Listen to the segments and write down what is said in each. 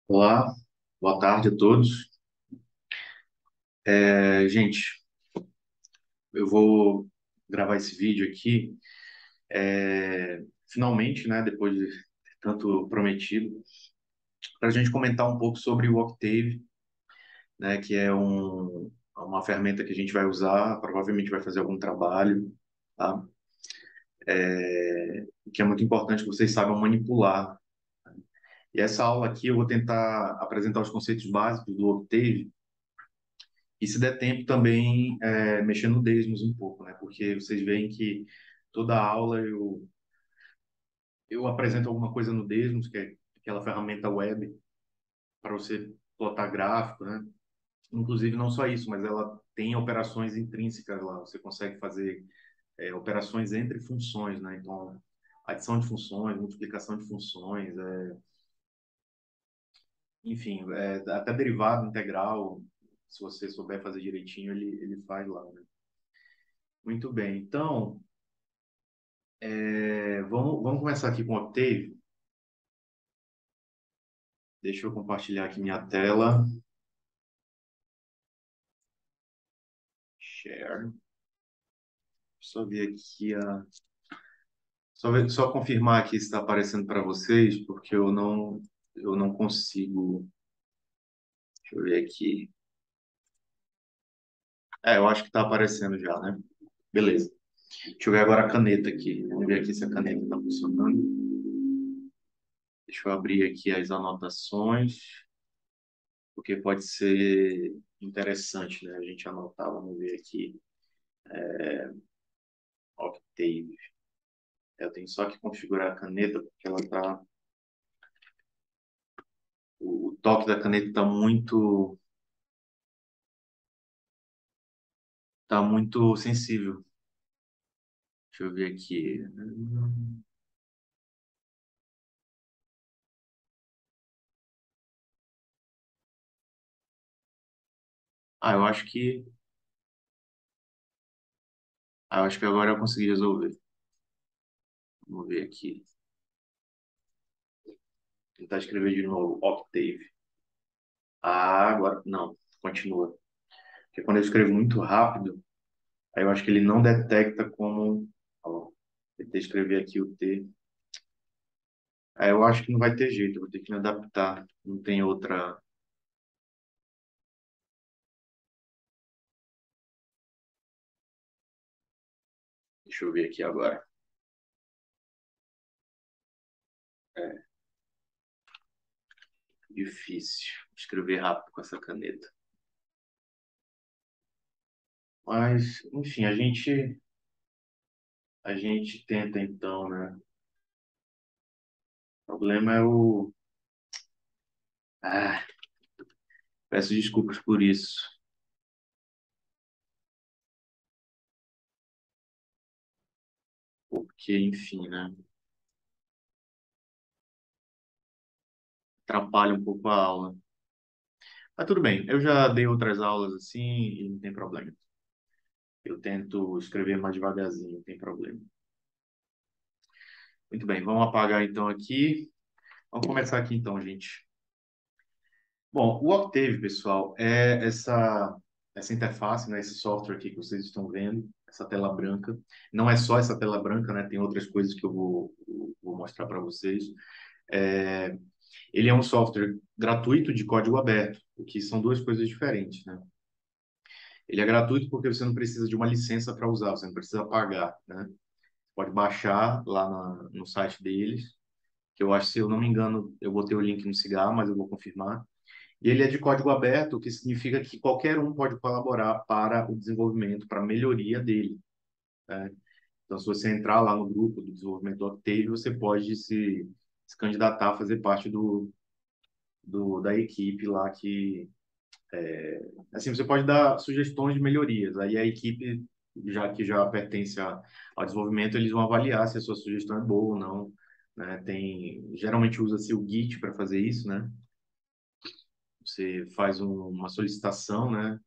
Olá, boa tarde a todos. Gente, eu vou gravar esse vídeo aqui, finalmente, né, depois de tanto prometido, para a gente comentar um pouco sobre o Octave, né, que é uma ferramenta que a gente vai usar, provavelmente vai fazer algum trabalho, tá? Que é muito importante que vocês saibam manipular. E essa aula aqui eu vou tentar apresentar os conceitos básicos do Octave e, se der tempo, também mexer no Desmos um pouco, né? Porque vocês veem que toda aula eu apresento alguma coisa no Desmos, que é aquela ferramenta web para você plotar gráfico, né? Inclusive, não só isso, mas ela tem operações intrínsecas lá. Você consegue fazer operações entre funções, né? Então, adição de funções, multiplicação de funções, enfim, até derivado integral, se você souber fazer direitinho, ele faz lá, né? Muito bem. Então, vamos começar aqui com o Octave. Deixa eu compartilhar aqui minha tela. Share. Só ver aqui só confirmar aqui se está aparecendo para vocês, porque eu não consigo. Deixa eu ver aqui. Eu acho que está aparecendo já, né? Beleza. Deixa eu ver agora a caneta aqui. Vamos ver aqui se a caneta está funcionando. Deixa eu abrir aqui as anotações, porque pode ser interessante, né? A gente anotar. Vamos ver aqui. Octave. Eu tenho só que configurar a caneta, porque ela tá. O toque da caneta tá muito sensível. Deixa eu ver aqui. Eu acho que. Eu acho que agora eu consegui resolver. Vamos ver aqui. Tentar escrever de novo. Octave. Agora. Não, continua. Porque quando eu escrevo muito rápido, aí eu acho que ele não detecta como. Ó, tentei escrever aqui o T. Aí eu acho que não vai ter jeito, eu vou ter que me adaptar. Não tem outra. Deixa eu ver aqui agora. É difícil escrever rápido com essa caneta. Mas, enfim, a gente tenta então, né? O problema é o. Ah, peço desculpas por isso, porque, enfim, né? Atrapalha um pouco a aula. Mas tudo bem, eu já dei outras aulas assim e não tem problema. Eu tento escrever mais devagarzinho, não tem problema. Muito bem, vamos apagar então aqui. Vamos começar aqui então, gente. Bom, o Octave, pessoal, é essa interface, né, esse software aqui que vocês estão vendo, essa tela branca. Não é só essa tela branca, né? Tem outras coisas que eu vou mostrar para vocês. É, Ele é um software gratuito de código aberto, o que são duas coisas diferentes, né? Ele é gratuito porque você não precisa de uma licença para usar, você não precisa pagar, né? Pode baixar lá no site deles, que eu acho, se eu não me engano, eu botei o link no Cigar, mas eu vou confirmar. E ele é de código aberto, o que significa que qualquer um pode colaborar para o desenvolvimento, para a melhoria dele, né? Então, se você entrar lá no grupo do desenvolvimento do Octave, você pode se candidatar a fazer parte da equipe lá assim, você pode dar sugestões de melhorias. Aí a equipe, já que já pertence ao desenvolvimento, eles vão avaliar se a sua sugestão é boa ou não, né? Geralmente usa-se o Git para fazer isso, né? Você faz uma solicitação, né?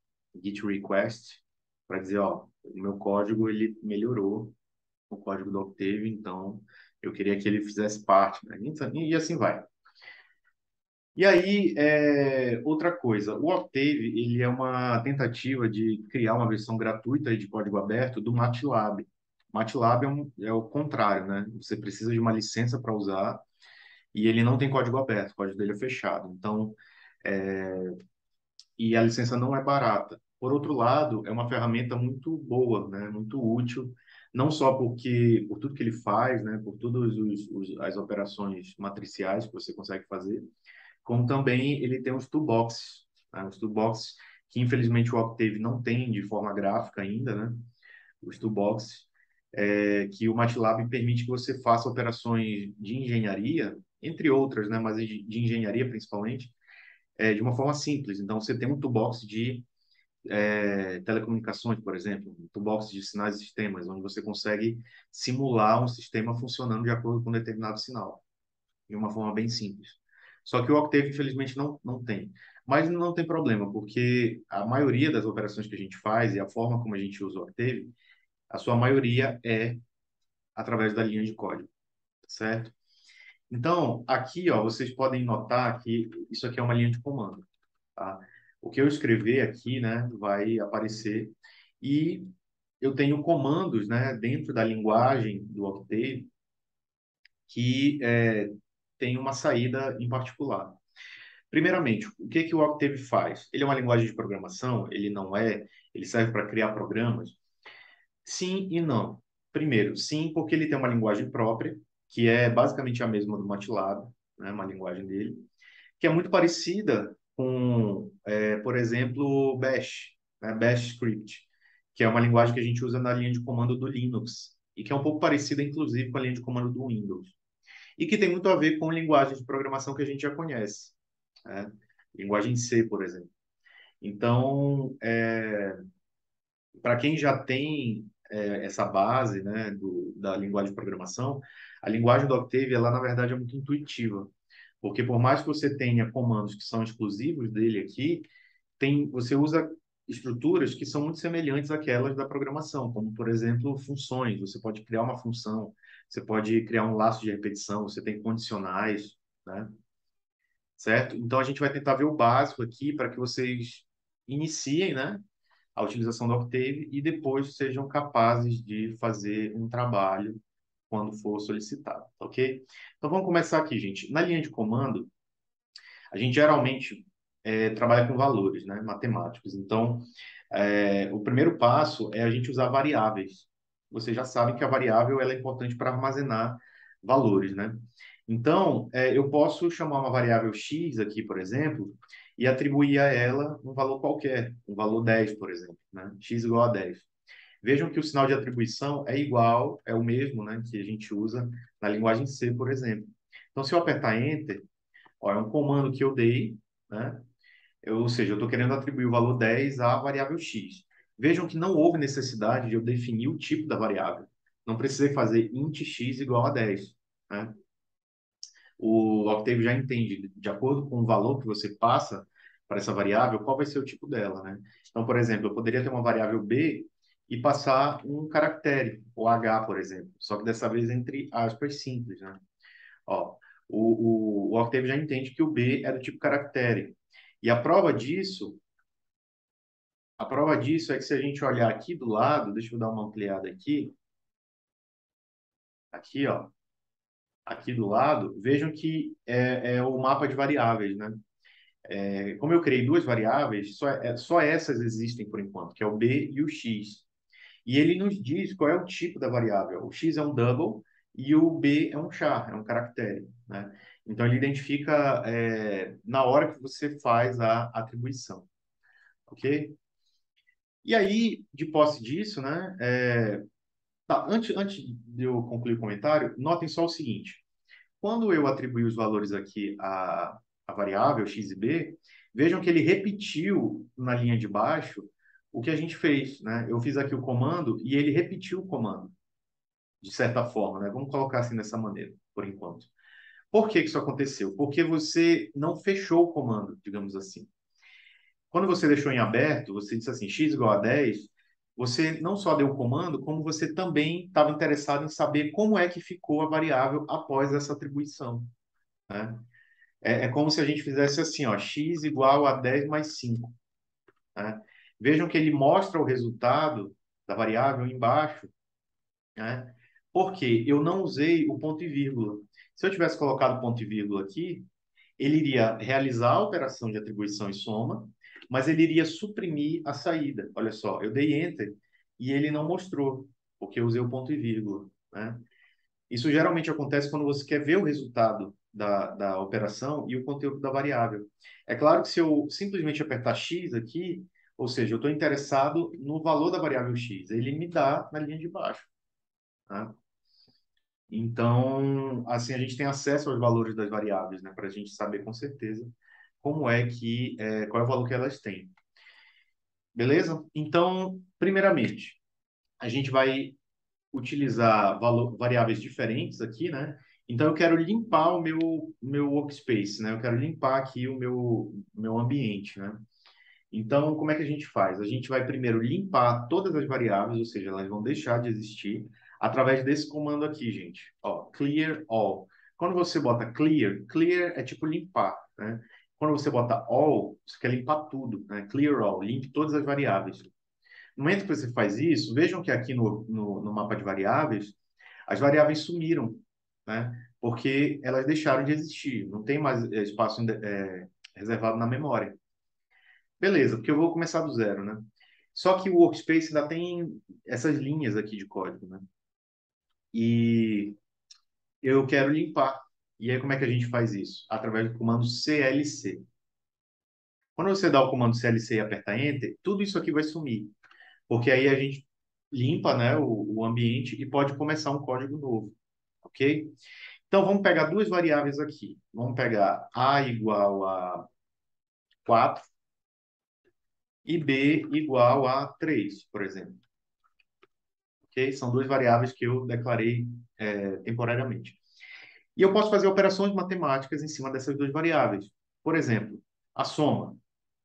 Git request para dizer, ó, o meu código ele melhorou, o código do Octave, então eu queria que ele fizesse parte, né? Então, e assim vai. E aí, outra coisa, o Octave, ele é uma tentativa de criar uma versão gratuita de código aberto do MATLAB. MATLAB é o contrário, né? Você precisa de uma licença para usar e ele não tem código aberto, o código dele é fechado. Então, e a licença não é barata. Por outro lado, é uma ferramenta muito boa, né? Muito útil, não só porque por tudo que ele faz, né? Por todas as operações matriciais que você consegue fazer, como também ele tem os toolboxes, né? Os toolboxes que infelizmente o Octave não tem de forma gráfica ainda, né? Os toolboxes, que o MATLAB permite que você faça operações de engenharia, entre outras, né? Mas de engenharia principalmente, de uma forma simples. Então, você tem um toolbox de telecomunicações, por exemplo, um toolbox de sinais e sistemas, onde você consegue simular um sistema funcionando de acordo com um determinado sinal de uma forma bem simples. Só que o Octave, infelizmente, não tem. Mas não tem problema, porque a maioria das operações que a gente faz e a forma como a gente usa o Octave, a sua maioria é através da linha de código, certo? Então, aqui, ó, vocês podem notar que isso aqui é uma linha de comando, tá? O que eu escrever aqui, né, vai aparecer e eu tenho comandos, né, dentro da linguagem do Octave que tem uma saída em particular. Primeiramente, o que que o Octave faz? Ele é uma linguagem de programação? Ele não é? Ele serve para criar programas? Sim e não. Primeiro, sim, porque ele tem uma linguagem própria, que é basicamente a mesma do MATLAB, né, uma linguagem dele, que é muito parecida com, por exemplo, Bash, né, Bash Script, que é uma linguagem que a gente usa na linha de comando do Linux, e que é um pouco parecida, inclusive, com a linha de comando do Windows, e que tem muito a ver com linguagens de programação que a gente já conhece, né? Linguagem C, por exemplo. Então, para quem já tem essa base, né, da linguagem de programação, a linguagem do Octave, ela na verdade é muito intuitiva, porque por mais que você tenha comandos que são exclusivos dele aqui, você usa estruturas que são muito semelhantes àquelas da programação, como por exemplo funções. Você pode criar uma função, você pode criar um laço de repetição, você tem condicionais, né? Certo? Então a gente vai tentar ver o básico aqui para que vocês iniciem, né, a utilização do Octave e depois sejam capazes de fazer um trabalho quando for solicitado, ok? Então vamos começar aqui, gente. Na linha de comando, a gente geralmente trabalha com valores, né, matemáticos. Então, o primeiro passo é a gente usar variáveis. Vocês já sabem que a variável ela é importante para armazenar valores, né? Então, eu posso chamar uma variável x aqui, por exemplo, e atribuir a ela um valor qualquer, um valor 10, por exemplo, né? X igual a 10. Vejam que o sinal de atribuição é igual, é o mesmo, né, que a gente usa na linguagem C, por exemplo. Então, se eu apertar Enter, ó, é um comando que eu dei, né? Ou seja, eu estou querendo atribuir o valor 10 à variável x. Vejam que não houve necessidade de eu definir o tipo da variável. Não precisei fazer int x igual a 10, né? O Octave já entende, de acordo com o valor que você passa para essa variável, qual vai ser o tipo dela, né? Então, por exemplo, eu poderia ter uma variável b e passar um caractere, o h, por exemplo, só que dessa vez entre aspas simples, né? Ó, o Octave já entende que o B é do tipo caractere. E a prova disso é que se a gente olhar aqui do lado, deixa eu dar uma ampliada aqui, ó, aqui do lado, vejam que é o mapa de variáveis, né? Como eu criei duas variáveis, só essas existem por enquanto, que é o B e o X. E ele nos diz qual é o tipo da variável. O X é um double e o B é um char, é um caractere, né? Então ele identifica na hora que você faz a atribuição, ok? E aí, de posse disso, né? Tá, antes de eu concluir o comentário, notem só o seguinte: quando eu atribuí os valores aqui à variável x e b, vejam que ele repetiu na linha de baixo o que a gente fez, né? Eu fiz aqui o comando e ele repetiu o comando, de certa forma, né? Vamos colocar assim dessa maneira, por enquanto. Por que que isso aconteceu? Porque você não fechou o comando, digamos assim. Quando você deixou em aberto, você disse assim, x igual a 10, você não só deu o comando, como você também estava interessado em saber como é que ficou a variável após essa atribuição, né? É como se a gente fizesse assim, ó, x igual a 10 mais 5, né? Vejam que ele mostra o resultado da variável embaixo, né? Porque eu não usei o ponto e vírgula. Se eu tivesse colocado ponto e vírgula aqui, ele iria realizar a operação de atribuição e soma, mas ele iria suprimir a saída. Olha só, eu dei Enter e ele não mostrou, porque eu usei o ponto e vírgula, né? Isso geralmente acontece quando você quer ver o resultado da operação e o conteúdo da variável. É claro que se eu simplesmente apertar X aqui, ou seja, eu estou interessado no valor da variável X, ele me dá na linha de baixo, tá? Então, assim, a gente tem acesso aos valores das variáveis, né, para a gente saber com certeza como é que, qual é o valor que elas têm. Beleza? Então, primeiramente, a gente vai utilizar variáveis diferentes aqui, né? Então, eu quero limpar o meu workspace, né? Eu quero limpar aqui o meu ambiente, né? Então, como é que a gente faz? A gente vai primeiro limpar todas as variáveis, ou seja, elas vão deixar de existir, através desse comando aqui, gente. Ó, clear all. Quando você bota clear, clear é tipo limpar, né? Quando você bota all, você quer limpar tudo, né? Clear all, limpe todas as variáveis. No momento que você faz isso, vejam que aqui no mapa de variáveis, as variáveis sumiram, né? Porque elas deixaram de existir, não tem mais espaço reservado na memória. Beleza, porque eu vou começar do zero, né? Só que o Workspace ainda tem essas linhas aqui de código, né? E eu quero limpar. E aí, como é que a gente faz isso? Através do comando CLC. Quando você dá o comando CLC e aperta Enter, tudo isso aqui vai sumir. Porque aí a gente limpa, né, o ambiente e pode começar um código novo. Ok? Então, vamos pegar duas variáveis aqui. Vamos pegar A igual a 4 e B igual a 3, por exemplo. Ok? São duas variáveis que eu declarei temporariamente. E eu posso fazer operações matemáticas em cima dessas duas variáveis. Por exemplo, a soma,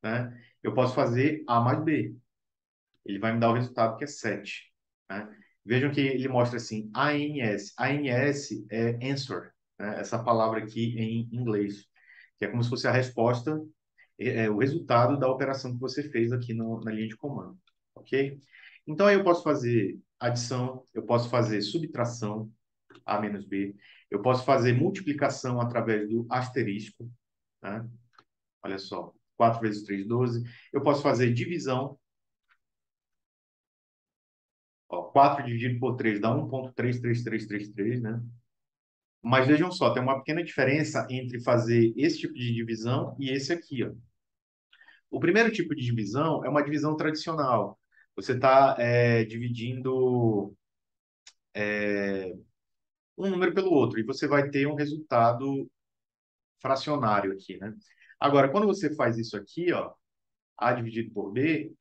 né? Eu posso fazer A mais B. Ele vai me dar o resultado que é 7, né? Vejam que ele mostra assim, ANS. ANS é answer, né? Essa palavra aqui em inglês, que é como se fosse a resposta, o resultado da operação que você fez aqui na linha de comando, ok? Então, aí eu posso fazer adição, eu posso fazer subtração, A menos B, eu posso fazer multiplicação através do asterisco, né? Olha só, 4 vezes 3, 12. Eu posso fazer divisão. Ó, 4 dividido por 3 dá 1,33333, né? Mas vejam só, tem uma pequena diferença entre fazer esse tipo de divisão e esse aqui, ó. O primeiro tipo de divisão é uma divisão tradicional. Você está dividindo um número pelo outro e você vai ter um resultado fracionário aqui, né? Agora, quando você faz isso aqui, ó, A dividido por B,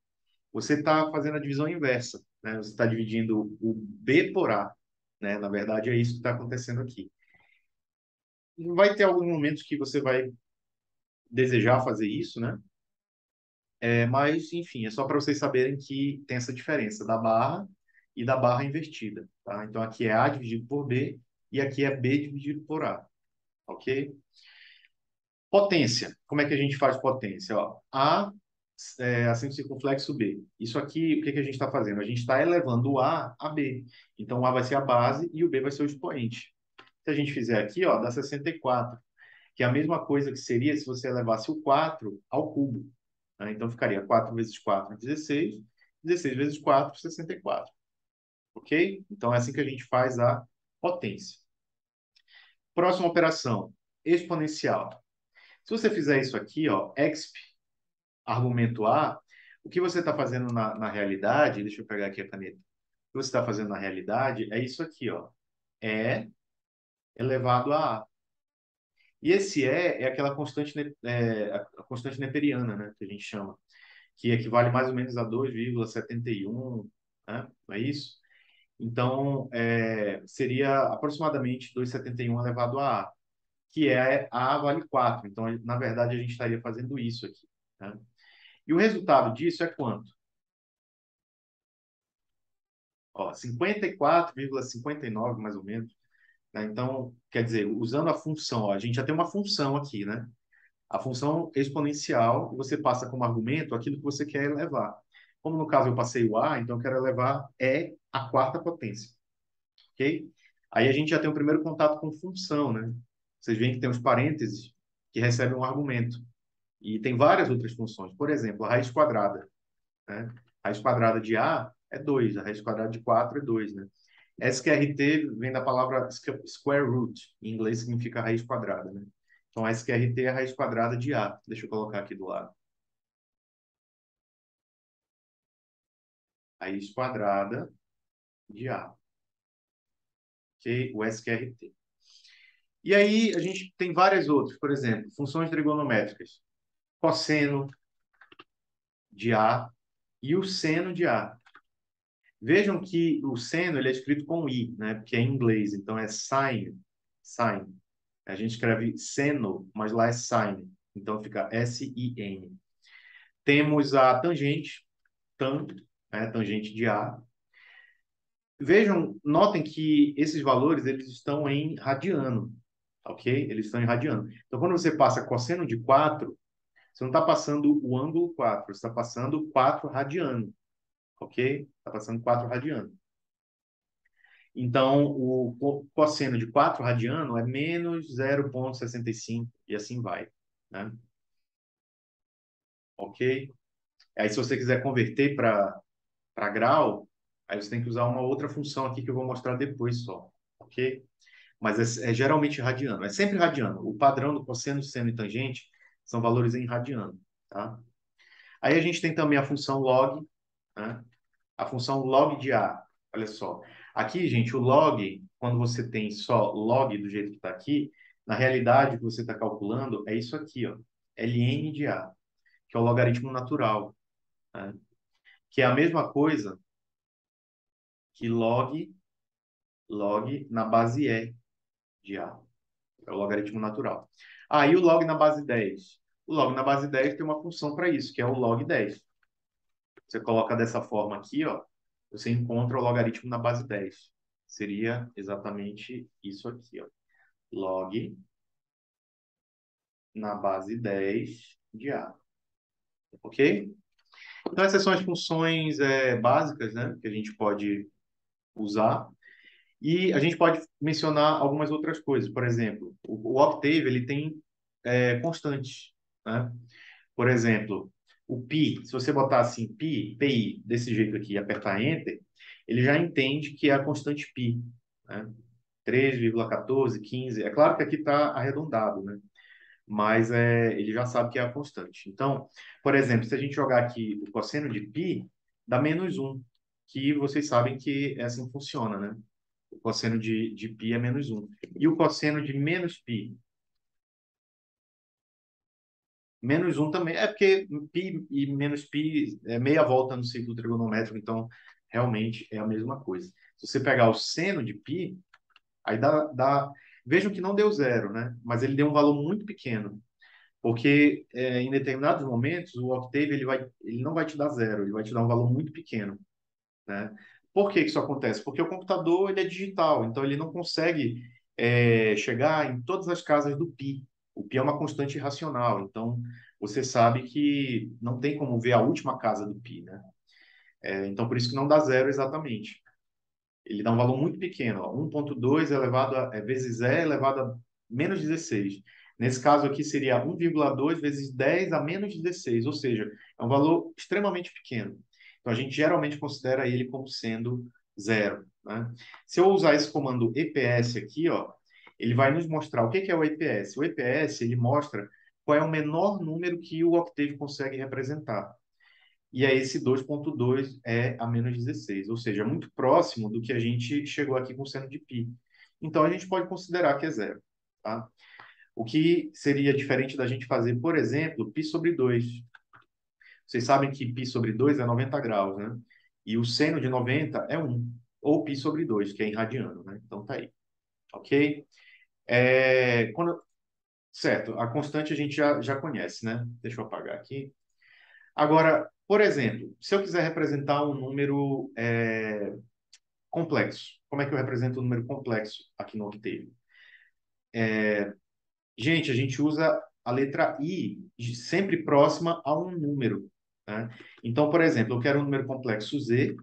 você está fazendo a divisão inversa, né? Você está dividindo o B por A, né? Na verdade, é isso que está acontecendo aqui. Vai ter alguns momentos que você vai desejar fazer isso, né? Mas, enfim, é só para vocês saberem que tem essa diferença da barra e da barra invertida, tá? Então, aqui é A dividido por B e aqui é B dividido por A, ok? Potência. Como é que a gente faz potência? Ó, A acento circunflexo B. Isso aqui, o que que a gente está fazendo? A gente está elevando o A B. Então, o A vai ser a base e o B vai ser o expoente. Se a gente fizer aqui, ó, dá 64, que é a mesma coisa que seria se você elevasse o 4 ao cubo, né? Então, ficaria 4 vezes 4, 16. 16 vezes 4, 64. Ok? Então, é assim que a gente faz a potência. Próxima operação, exponencial. Se você fizer isso aqui, ó, exp argumento A, o que você está fazendo na realidade, deixa eu pegar aqui a caneta, o que você está fazendo na realidade é isso aqui, ó, é elevado a A. E esse é aquela constante, a constante neperiana, né, que a gente chama, que equivale mais ou menos a 2,71, né, não é isso? Então, seria aproximadamente 2,71 elevado a A, que é A vale 4. Então, na verdade, a gente estaria fazendo isso aqui, né? E o resultado disso é quanto? Ó, 54,59 mais ou menos. né? Então, quer dizer, usando a função, ó, a gente já tem uma função aqui, né? A função exponencial, e você passa como argumento aquilo que você quer elevar. Como no caso eu passei o a, então eu quero elevar e à quarta potência, ok? Aí a gente já tem o primeiro contato com função, né? Vocês veem que tem os parênteses que recebem um argumento. E tem várias outras funções. Por exemplo, a raiz quadrada, né? A raiz quadrada de a é 2, a raiz quadrada de 4 é 2, né? SQRT vem da palavra square root, em inglês significa raiz quadrada, né? Então, a SQRT é a raiz quadrada de A. Deixa eu colocar aqui do lado. Raiz quadrada de A. Ok? O SQRT. E aí, a gente tem várias outras. Por exemplo, funções trigonométricas. Cosseno de A e o seno de A. Vejam que o seno ele é escrito com I, né? Porque é em inglês. Então, é sine. Sine. A gente escreve seno, mas lá é sine. Então, fica S-I-N. Temos a tangente, tan, né? Tangente de A. Vejam, notem que esses valores eles estão em radiano, ok? Eles estão em radiano. Então, quando você passa cosseno de 4, você não está passando o ângulo 4, você está passando 4 radiano, ok? Está passando 4 radiano. Então, o cosseno de 4 radiano é menos 0,65 e assim vai, né? Ok? Aí, se você quiser converter para grau, aí você tem que usar uma outra função aqui que eu vou mostrar depois só, ok? Mas é geralmente radiano. É sempre radiano. O padrão do cosseno, seno e tangente são valores em radiano, tá? Aí a gente tem também a função log, né? A função log de A. Olha só. Aqui, gente, o log, quando você tem só log do jeito que está aqui, na realidade, o que você está calculando é isso aqui, ó. ln de A, que é o logaritmo natural, né? Que é a mesma coisa que log na base E de A. É o logaritmo natural. Aí o log na base 10. O log na base 10 tem uma função para isso, que é o log 10. Você coloca dessa forma aqui, ó, você encontra o logaritmo na base 10. Seria exatamente isso aqui, ó. Log na base 10 de A. Ok? Então essas são as funções básicas, né, que a gente pode usar. E a gente pode mencionar algumas outras coisas. Por exemplo, o Octave ele tem constantes, né? Por exemplo, o pi, se você botar assim pi, desse jeito aqui e apertar Enter, ele já entende que é a constante pi, né? 3,14, 15. É claro que aqui está arredondado, né? Mas ele já sabe que é a constante. Então, por exemplo, se a gente jogar aqui o cosseno de pi, dá -1, que vocês sabem que é assim que funciona, né? O cosseno de π é -1. E o cosseno de menos π? -1 também. É porque π e menos π é meia volta no ciclo trigonométrico, então realmente é a mesma coisa. Se você pegar o seno de π, aí dá. Vejam que não deu zero, né? Mas ele deu um valor muito pequeno. Porque em determinados momentos o Octave ele não vai te dar zero, ele vai te dar um valor muito pequeno, né? Por que que isso acontece? Porque o computador ele é digital, então ele não consegue chegar em todas as casas do pi. O pi é uma constante irracional, então você sabe que não tem como ver a última casa do pi, né? Então por isso que não dá zero exatamente. Ele dá um valor muito pequeno, ó, 1,2 vezes e elevado a -16. Nesse caso aqui seria 1,2 vezes 10 a -16, ou seja, é um valor extremamente pequeno. Então a gente geralmente considera ele como sendo zero, né? Se eu usar esse comando EPS aqui, ó, ele vai nos mostrar o que é o EPS. O EPS ele mostra qual é o menor número que o Octave consegue representar. E aí esse 2,2 é a -16, ou seja, muito próximo do que a gente chegou aqui com seno de π. Então a gente pode considerar que é zero, tá? O que seria diferente da gente fazer, por exemplo, π sobre 2. Vocês sabem que π sobre 2 é 90 graus, né? E o seno de 90 é 1, ou π sobre 2, que é em radiano, né? Então tá aí, ok? Certo, a constante a gente já conhece, né? Deixa eu apagar aqui. Agora, por exemplo, se eu quiser representar um número complexo, como é que eu represento o número complexo aqui no Octave? Gente, a gente usa a letra I sempre próxima a um número, né? Então, por exemplo, eu quero um número complexo Z,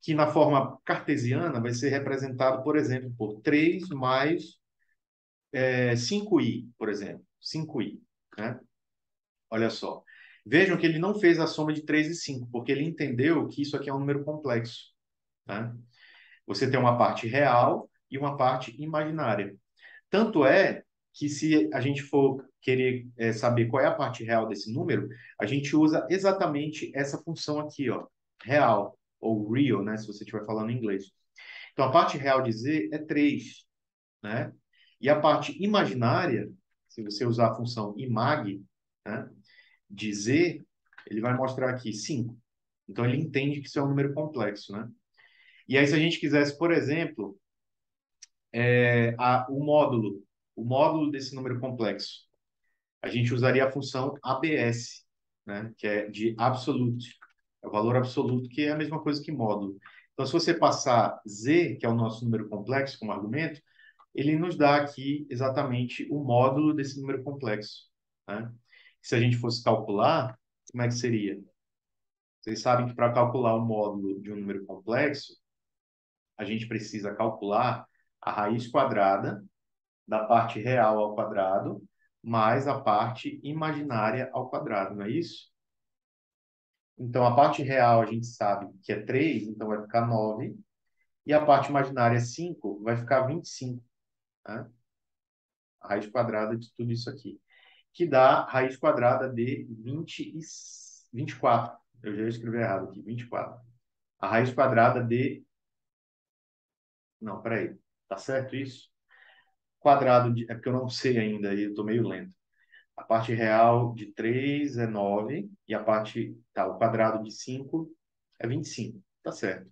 que na forma cartesiana vai ser representado, por exemplo, por 3 mais 5i, por exemplo. 5i, né? Olha só. Vejam que ele não fez a soma de 3 e 5, porque ele entendeu que isso aqui é um número complexo, né? Você tem uma parte real e uma parte imaginária. Tanto é que se a gente for querer saber qual é a parte real desse número, a gente usa exatamente essa função aqui, ó, real, ou real, né, se você estiver falando em inglês. Então, a parte real de z é 3, né? E a parte imaginária, se você usar a função imag, né, de z, ele vai mostrar aqui 5. Então, ele entende que isso é um número complexo, né? E aí, se a gente quisesse, por exemplo, o módulo desse número complexo, a gente usaria a função ABS, né, que é de absolute, é o valor absoluto, que é a mesma coisa que módulo. Então, se você passar z, que é o nosso número complexo, como argumento, ele nos dá aqui exatamente o módulo desse número complexo, né? Se a gente fosse calcular, como é que seria? Vocês sabem que para calcular o módulo de um número complexo, a gente precisa calcular a raiz quadrada da parte real ao quadrado mais a parte imaginária ao quadrado, não é isso? Então, a parte real a gente sabe que é 3, então vai ficar 9. E a parte imaginária 5 vai ficar 25, né? A raiz quadrada de tudo isso aqui. Que dá raiz quadrada de 24. Eu já escrevi errado aqui, 24. A raiz quadrada de... Não, peraí. Tá certo isso? Quadrado de... É porque eu não sei ainda, e eu tô meio lento. A parte real de 3 é 9 e a parte, tá, o quadrado de 5 é 25. Tá certo.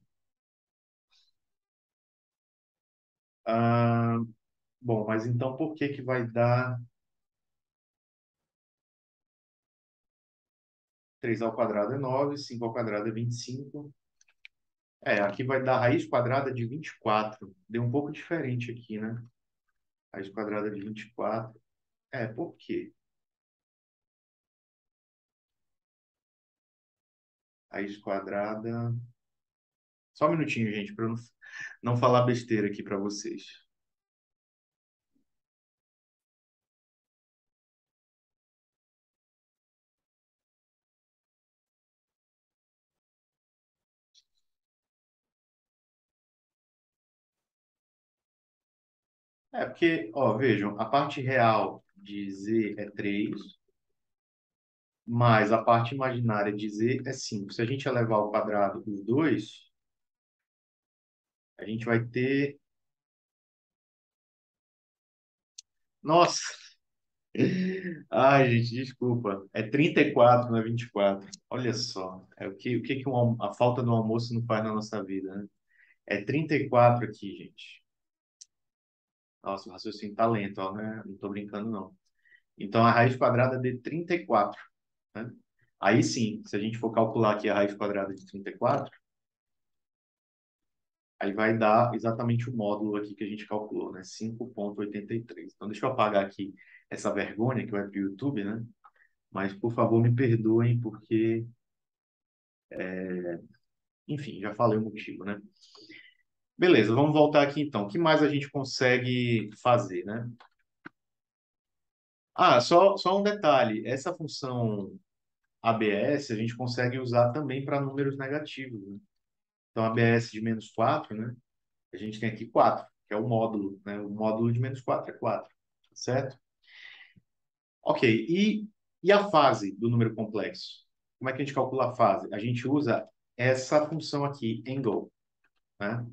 Ah, bom, mas então por que que vai dar 3 ao quadrado é 9, 5 ao quadrado é 25? Aqui vai dar raiz quadrada de 24. Deu um pouco diferente aqui, né? Raiz quadrada de 24. Por quê? Raiz quadrada... Só um minutinho, gente, para eu não falar besteira aqui para vocês. Porque, ó, vejam, a parte real de z é 3, mais a parte imaginária de z é 5. Se a gente elevar ao quadrado os dois, a gente vai ter... Nossa! Ai, gente, desculpa. É 34, não é 24. Olha só. A falta do almoço não faz na nossa vida, né? É 34 aqui, gente. Nossa, o raciocínio tá lento, ó, né? Não tô brincando, não. Então, a raiz quadrada de 34, né? Aí sim, se a gente for calcular aqui a raiz quadrada de 34, aí vai dar exatamente o módulo aqui que a gente calculou, né? 5,83. Então, deixa eu apagar aqui essa vergonha que vai para o YouTube, né? Mas, por favor, me perdoem, porque, enfim, já falei o motivo, né? Beleza, vamos voltar aqui então. O que mais a gente consegue fazer, né? Só um detalhe. Essa função ABS a gente consegue usar também para números negativos, né? Então, ABS de menos 4, né? A gente tem aqui 4, que é o módulo, né? O módulo de menos 4 é 4, certo? Ok, e a fase do número complexo? Como é que a gente calcula a fase? A gente usa essa função aqui, angle, né?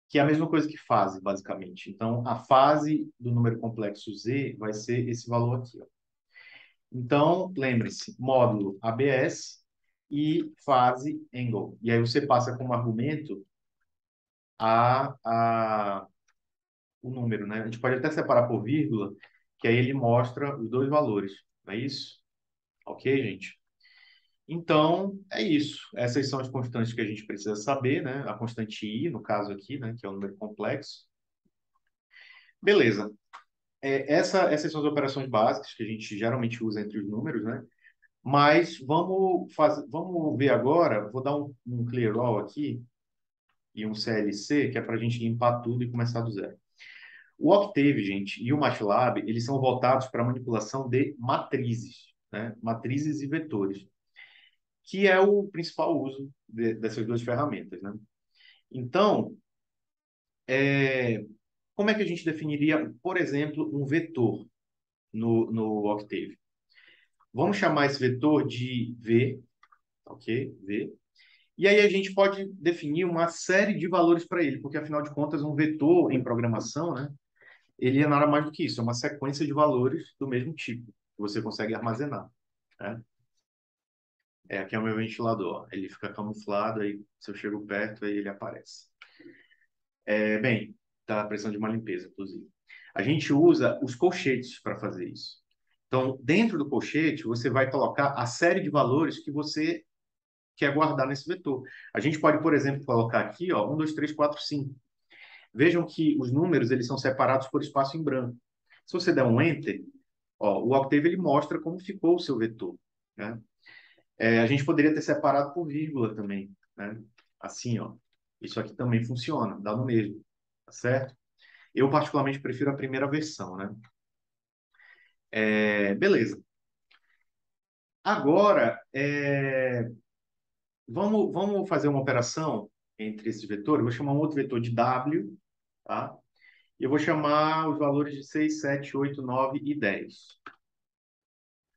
Que é a mesma coisa que fase, basicamente. Então, a fase do número complexo z vai ser esse valor aqui, ó. Então, lembre-se, módulo ABS e fase angle. E aí você passa como argumento o número, né? A gente pode até separar por vírgula, que aí ele mostra os dois valores. Não é isso? Ok, gente? Então, é isso. Essas são as constantes que a gente precisa saber, né? A constante i, no caso aqui, né? Que é o número complexo. Beleza. Essas são as operações básicas que a gente geralmente usa entre os números, né? Mas vamos ver agora. Vou dar um clear all aqui e um CLC, que é para a gente limpar tudo e começar do zero. O Octave, gente, e o MATLAB, eles são voltados para a manipulação de matrizes, né? Matrizes e vetores, que é o principal uso dessas duas ferramentas, né? Então, como é que a gente definiria, por exemplo, um vetor no Octave? Vamos chamar esse vetor de V, ok? V. E aí a gente pode definir uma série de valores para ele, porque afinal de contas um vetor em programação, né? Ele é nada mais do que isso, é uma sequência de valores do mesmo tipo, que você consegue armazenar, né? Aqui é o meu ventilador, ó. Ele fica camuflado, aí se eu chego perto, aí ele aparece. Bem, tá precisando de uma limpeza, inclusive. A gente usa os colchetes para fazer isso. Então, dentro do colchete, você vai colocar a série de valores que você quer guardar nesse vetor. A gente pode, por exemplo, colocar aqui, ó, 1, 2, 3, 4, 5. Vejam que os números eles são separados por espaço em branco. Se você der um Enter, ó, o Octave ele mostra como ficou o seu vetor, né? A gente poderia ter separado por vírgula também, né? Assim, ó. Isso aqui também funciona, dá no mesmo, tá certo? Eu particularmente prefiro a primeira versão, né? Beleza. Agora, vamos fazer uma operação entre esses vetores. Eu vou chamar um outro vetor de W, tá? E eu vou chamar os valores de 6, 7, 8, 9 e 10.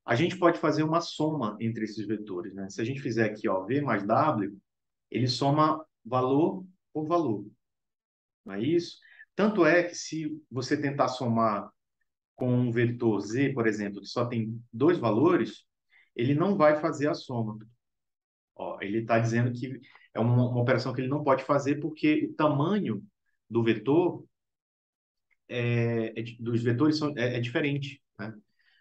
A gente pode fazer uma soma entre esses vetores, né? Se a gente fizer aqui, ó, V mais W, ele soma valor por valor, não é isso? Tanto é que se você tentar somar com um vetor Z, por exemplo, que só tem dois valores, ele não vai fazer a soma. Ó, ele está dizendo que é uma operação que ele não pode fazer porque o tamanho do vetor dos vetores é diferente, né?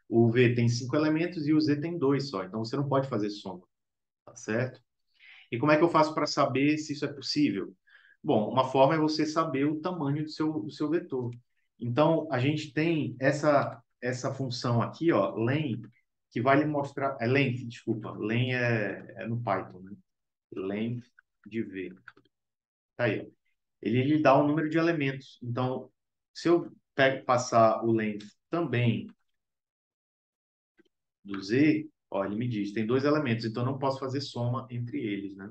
O V tem 5 elementos e o Z tem dois só. Então você não pode fazer soma, tá certo? E como é que eu faço para saber se isso é possível? Bom, uma forma é você saber o tamanho do seu vetor. Então a gente tem essa função aqui, ó, len, que vai lhe mostrar. Length, desculpa. Len é no Python, né? Length de V. Tá aí, ó. Ele lhe dá um número de elementos. Então, se eu passar o length também do Z, ó, ele me diz, tem dois elementos, então eu não posso fazer soma entre eles, né?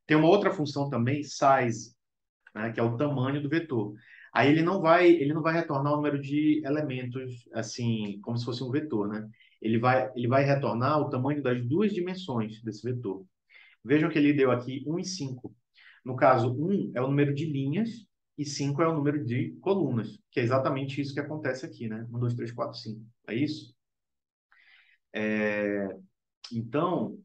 Tem uma outra função também, size, né, que é o tamanho do vetor. Aí ele não vai retornar o número de elementos assim, como se fosse um vetor, né? Ele vai retornar o tamanho das duas dimensões desse vetor. Vejam que ele deu aqui 1 e 5. No caso, 1 é o número de linhas e 5 é o número de colunas, que é exatamente isso que acontece aqui, né? 1, 2, 3, 4, 5. É isso? Então,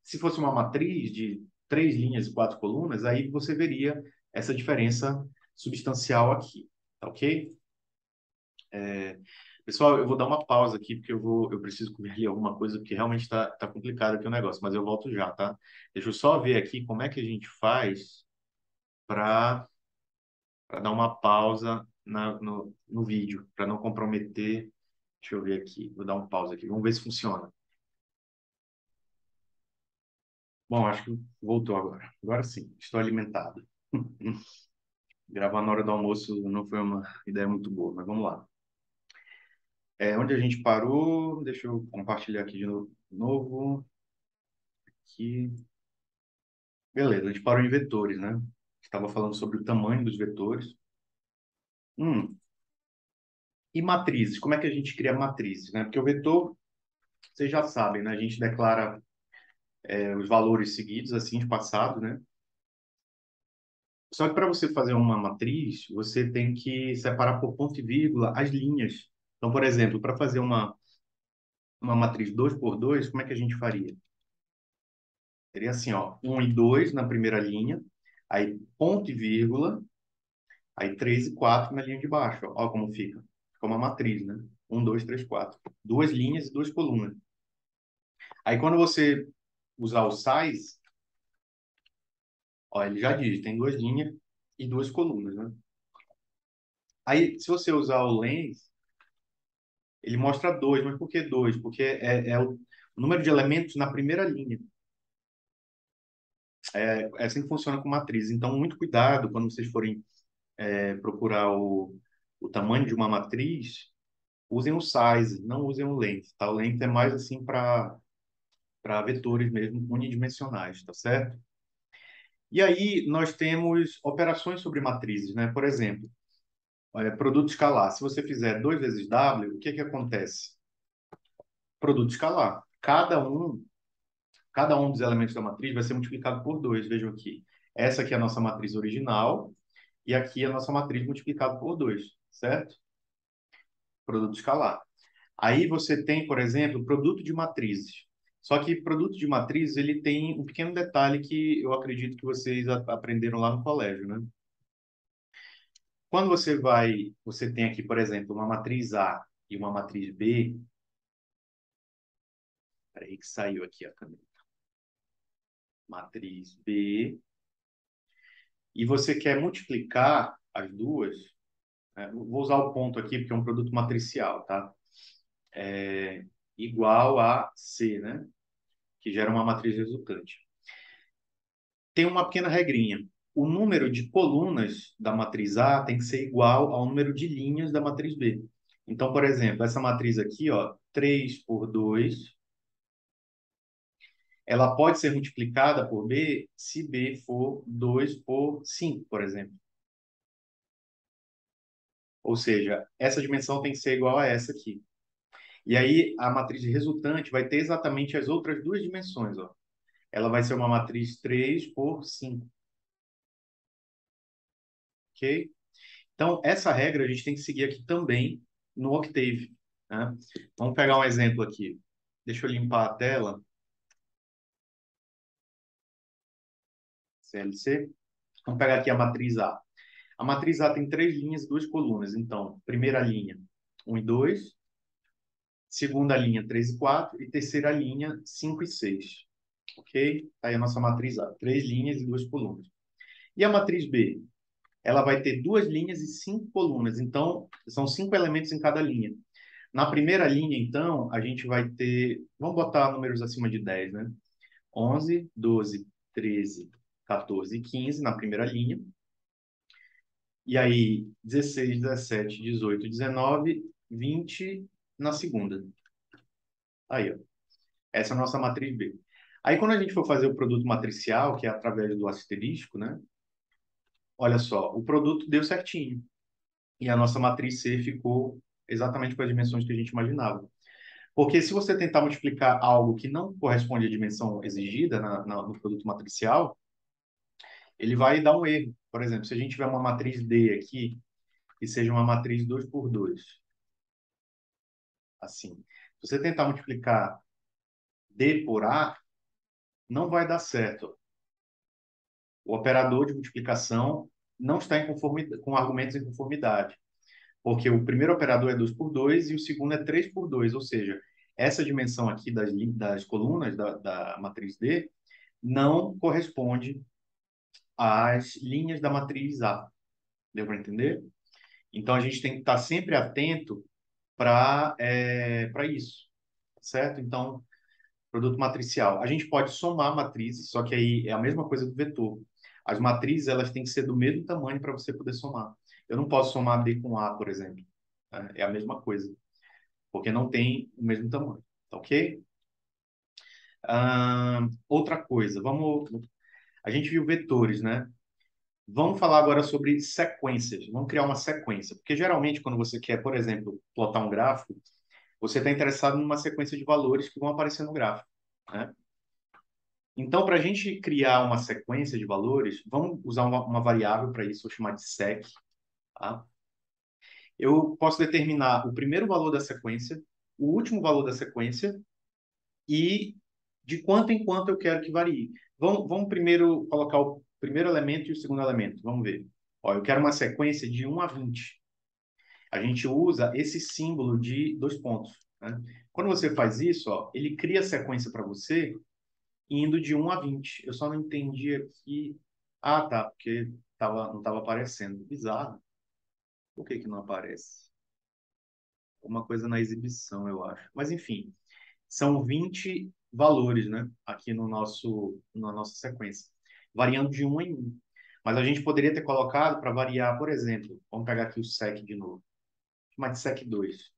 se fosse uma matriz de 3 linhas e 4 colunas, aí você veria essa diferença substancial aqui, tá ok? Pessoal, eu vou dar uma pausa aqui, porque eu preciso comer ali alguma coisa, porque realmente está complicado aqui o negócio, mas eu volto já, tá? Deixa eu só ver aqui como é que a gente faz para dar uma pausa no vídeo, para não comprometer. Deixa eu ver aqui, vou dar um pausa aqui, vamos ver se funciona. Bom, acho que voltou agora. Agora sim, estou alimentado. Gravar na hora do almoço não foi uma ideia muito boa, mas vamos lá. Onde a gente parou, deixa eu compartilhar aqui de novo. Aqui. Beleza, a gente parou em vetores, né? Estava falando sobre o tamanho dos vetores. Hum, e matrizes, como é que a gente cria matrizes, né? Porque o vetor, vocês já sabem, né? A gente declara os valores seguidos, assim, de passado, né? Só que para você fazer uma matriz, você tem que separar por ponto e vírgula as linhas. Então, por exemplo, para fazer uma matriz 2 por 2, como é que a gente faria? Seria assim, ó, 1 e 2 na primeira linha, aí ponto e vírgula, aí 3 e 4 na linha de baixo. Ó, como fica. Fica uma matriz, né? 1, 2, 3, 4. Duas linhas e duas colunas. Aí quando você usar o size, ó, ele já diz, tem duas linhas e duas colunas, né? Aí, se você usar o length, ele mostra dois, mas por que dois? Porque é o número de elementos na primeira linha. É assim que funciona com matriz. Então, muito cuidado quando vocês forem procurar o tamanho de uma matriz, usem o size, não usem o length, tá? O length é mais assim para vetores mesmo, unidimensionais, tá certo? E aí nós temos operações sobre matrizes, né? Por exemplo, produto escalar. Se você fizer 2 vezes W, o que que acontece? Produto escalar. Cada um dos elementos da matriz vai ser multiplicado por 2. Vejam aqui. Essa aqui é a nossa matriz original e aqui é a nossa matriz multiplicado por 2, certo? Produto escalar. Aí você tem, por exemplo, produto de matrizes. Só que produto de matrizes, ele tem um pequeno detalhe que eu acredito que vocês aprenderam lá no colégio, né? Quando você tem aqui, por exemplo, uma matriz A e uma matriz B, peraí que saiu aqui a caneta. Matriz B, e você quer multiplicar as duas, né? Vou usar o ponto aqui porque é um produto matricial, tá? É igual a C, né? Que gera uma matriz resultante. Tem uma pequena regrinha. O número de colunas da matriz A tem que ser igual ao número de linhas da matriz B. Então, por exemplo, essa matriz aqui, ó, 3 por 2, ela pode ser multiplicada por B se B for 2 por 5, por exemplo. Ou seja, essa dimensão tem que ser igual a essa aqui. E aí, a matriz resultante vai ter exatamente as outras duas dimensões, ó. Ela vai ser uma matriz 3 por 5, ok? Então, essa regra a gente tem que seguir aqui também no Octave, né? Vamos pegar um exemplo aqui. Deixa eu limpar a tela. CLC. Vamos pegar aqui a matriz A. A matriz A tem 3 linhas e 2 colunas. Então, primeira linha, 1 e 2. Segunda linha, 3 e 4. E terceira linha, 5 e 6. Ok? Tá aí a nossa matriz A. 3 linhas e 2 colunas. E a matriz B? Ela vai ter 2 linhas e 5 colunas. Então, são 5 elementos em cada linha. Na primeira linha, então, a gente vai ter... Vamos botar números acima de 10, né? 11, 12, 13, 14 e 15 na primeira linha. E aí, 16, 17, 18, 19, 20 na segunda. Aí, ó. Essa é a nossa matriz B. Aí, quando a gente for fazer o produto matricial, que é através do asterisco, né? Olha só, o produto deu certinho. E a nossa matriz C ficou exatamente com as dimensões que a gente imaginava. Porque se você tentar multiplicar algo que não corresponde à dimensão exigida no produto matricial, ele vai dar um erro. Por exemplo, se a gente tiver uma matriz D aqui, que seja uma matriz 2 por 2, assim. Se você tentar multiplicar D por A, não vai dar certo. O operador de multiplicação não está em conformidade, com argumentos em conformidade, porque o primeiro operador é 2 por 2 e o segundo é 3 por 2, ou seja, essa dimensão aqui das colunas da matriz D não corresponde às linhas da matriz A. Deu para entender? Então, a gente tem que estar sempre atento para isso, certo? Então, produto matricial. A gente pode somar matrizes, só que aí é a mesma coisa do vetor. As matrizes, elas têm que ser do mesmo tamanho para você poder somar. Eu não posso somar D com A, por exemplo. Né? É a mesma coisa, porque não tem o mesmo tamanho. Tá ok? Outra coisa, a gente viu vetores, né? Vamos falar agora sobre sequências. Vamos criar uma sequência. Porque geralmente, quando você quer, por exemplo, plotar um gráfico, você está interessado numa sequência de valores que vão aparecer no gráfico, né? Então, para a gente criar uma sequência de valores, vamos usar uma variável para isso, vou chamar de sec. Tá? Eu posso determinar o primeiro valor da sequência, o último valor da sequência e de quanto em quanto eu quero que varie. Vamos primeiro colocar o primeiro elemento e o segundo elemento. Vamos ver. Ó, eu quero uma sequência de 1 a 20. A gente usa esse símbolo de 2 pontos. né? Quando você faz isso, ó, ele cria a sequência para você indo de 1 a 20. Eu só não entendi aqui. Ah, tá, porque não estava aparecendo. Bizarro. Por que que não aparece? Uma coisa na exibição, eu acho. Mas, enfim, são 20 valores, né? Aqui no na nossa sequência, variando de um em um. Mas a gente poderia ter colocado para variar, por exemplo, vamos pegar aqui o SEC de novo. Chamar de SEC 2.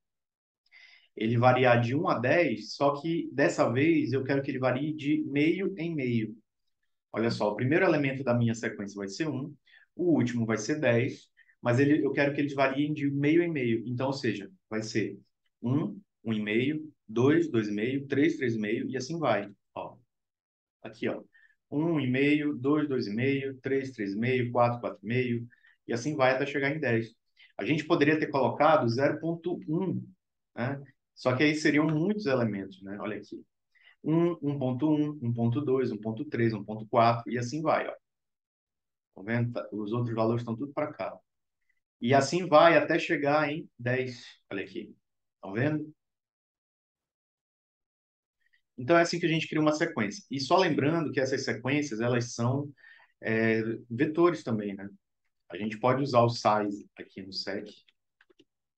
Ele variar de 1 a 10, só que dessa vez eu quero que ele varie de meio em meio. Olha só, o primeiro elemento da minha sequência vai ser 1, o último vai ser 10, mas eu quero que eles variem de meio em meio. Então, ou seja, vai ser 1, 1,5, 2, 2,5, 3, 3,5 e assim vai. Ó, aqui, ó. 1,5, 2, 2,5, 3, 3,5, 4, 4,5 e assim vai até chegar em 10. A gente poderia ter colocado 0,1, né? Só que aí seriam muitos elementos, né? Olha aqui. 1, 1,1, 1,2, 1,3, 1,4 e assim vai, ó. Tá vendo? Os outros valores estão tudo para cá. E assim vai até chegar em 10. Olha aqui. Estão vendo? Então é assim que a gente cria uma sequência. E só lembrando que essas sequências, elas são vetores também, né? A gente pode usar o size aqui no SEC,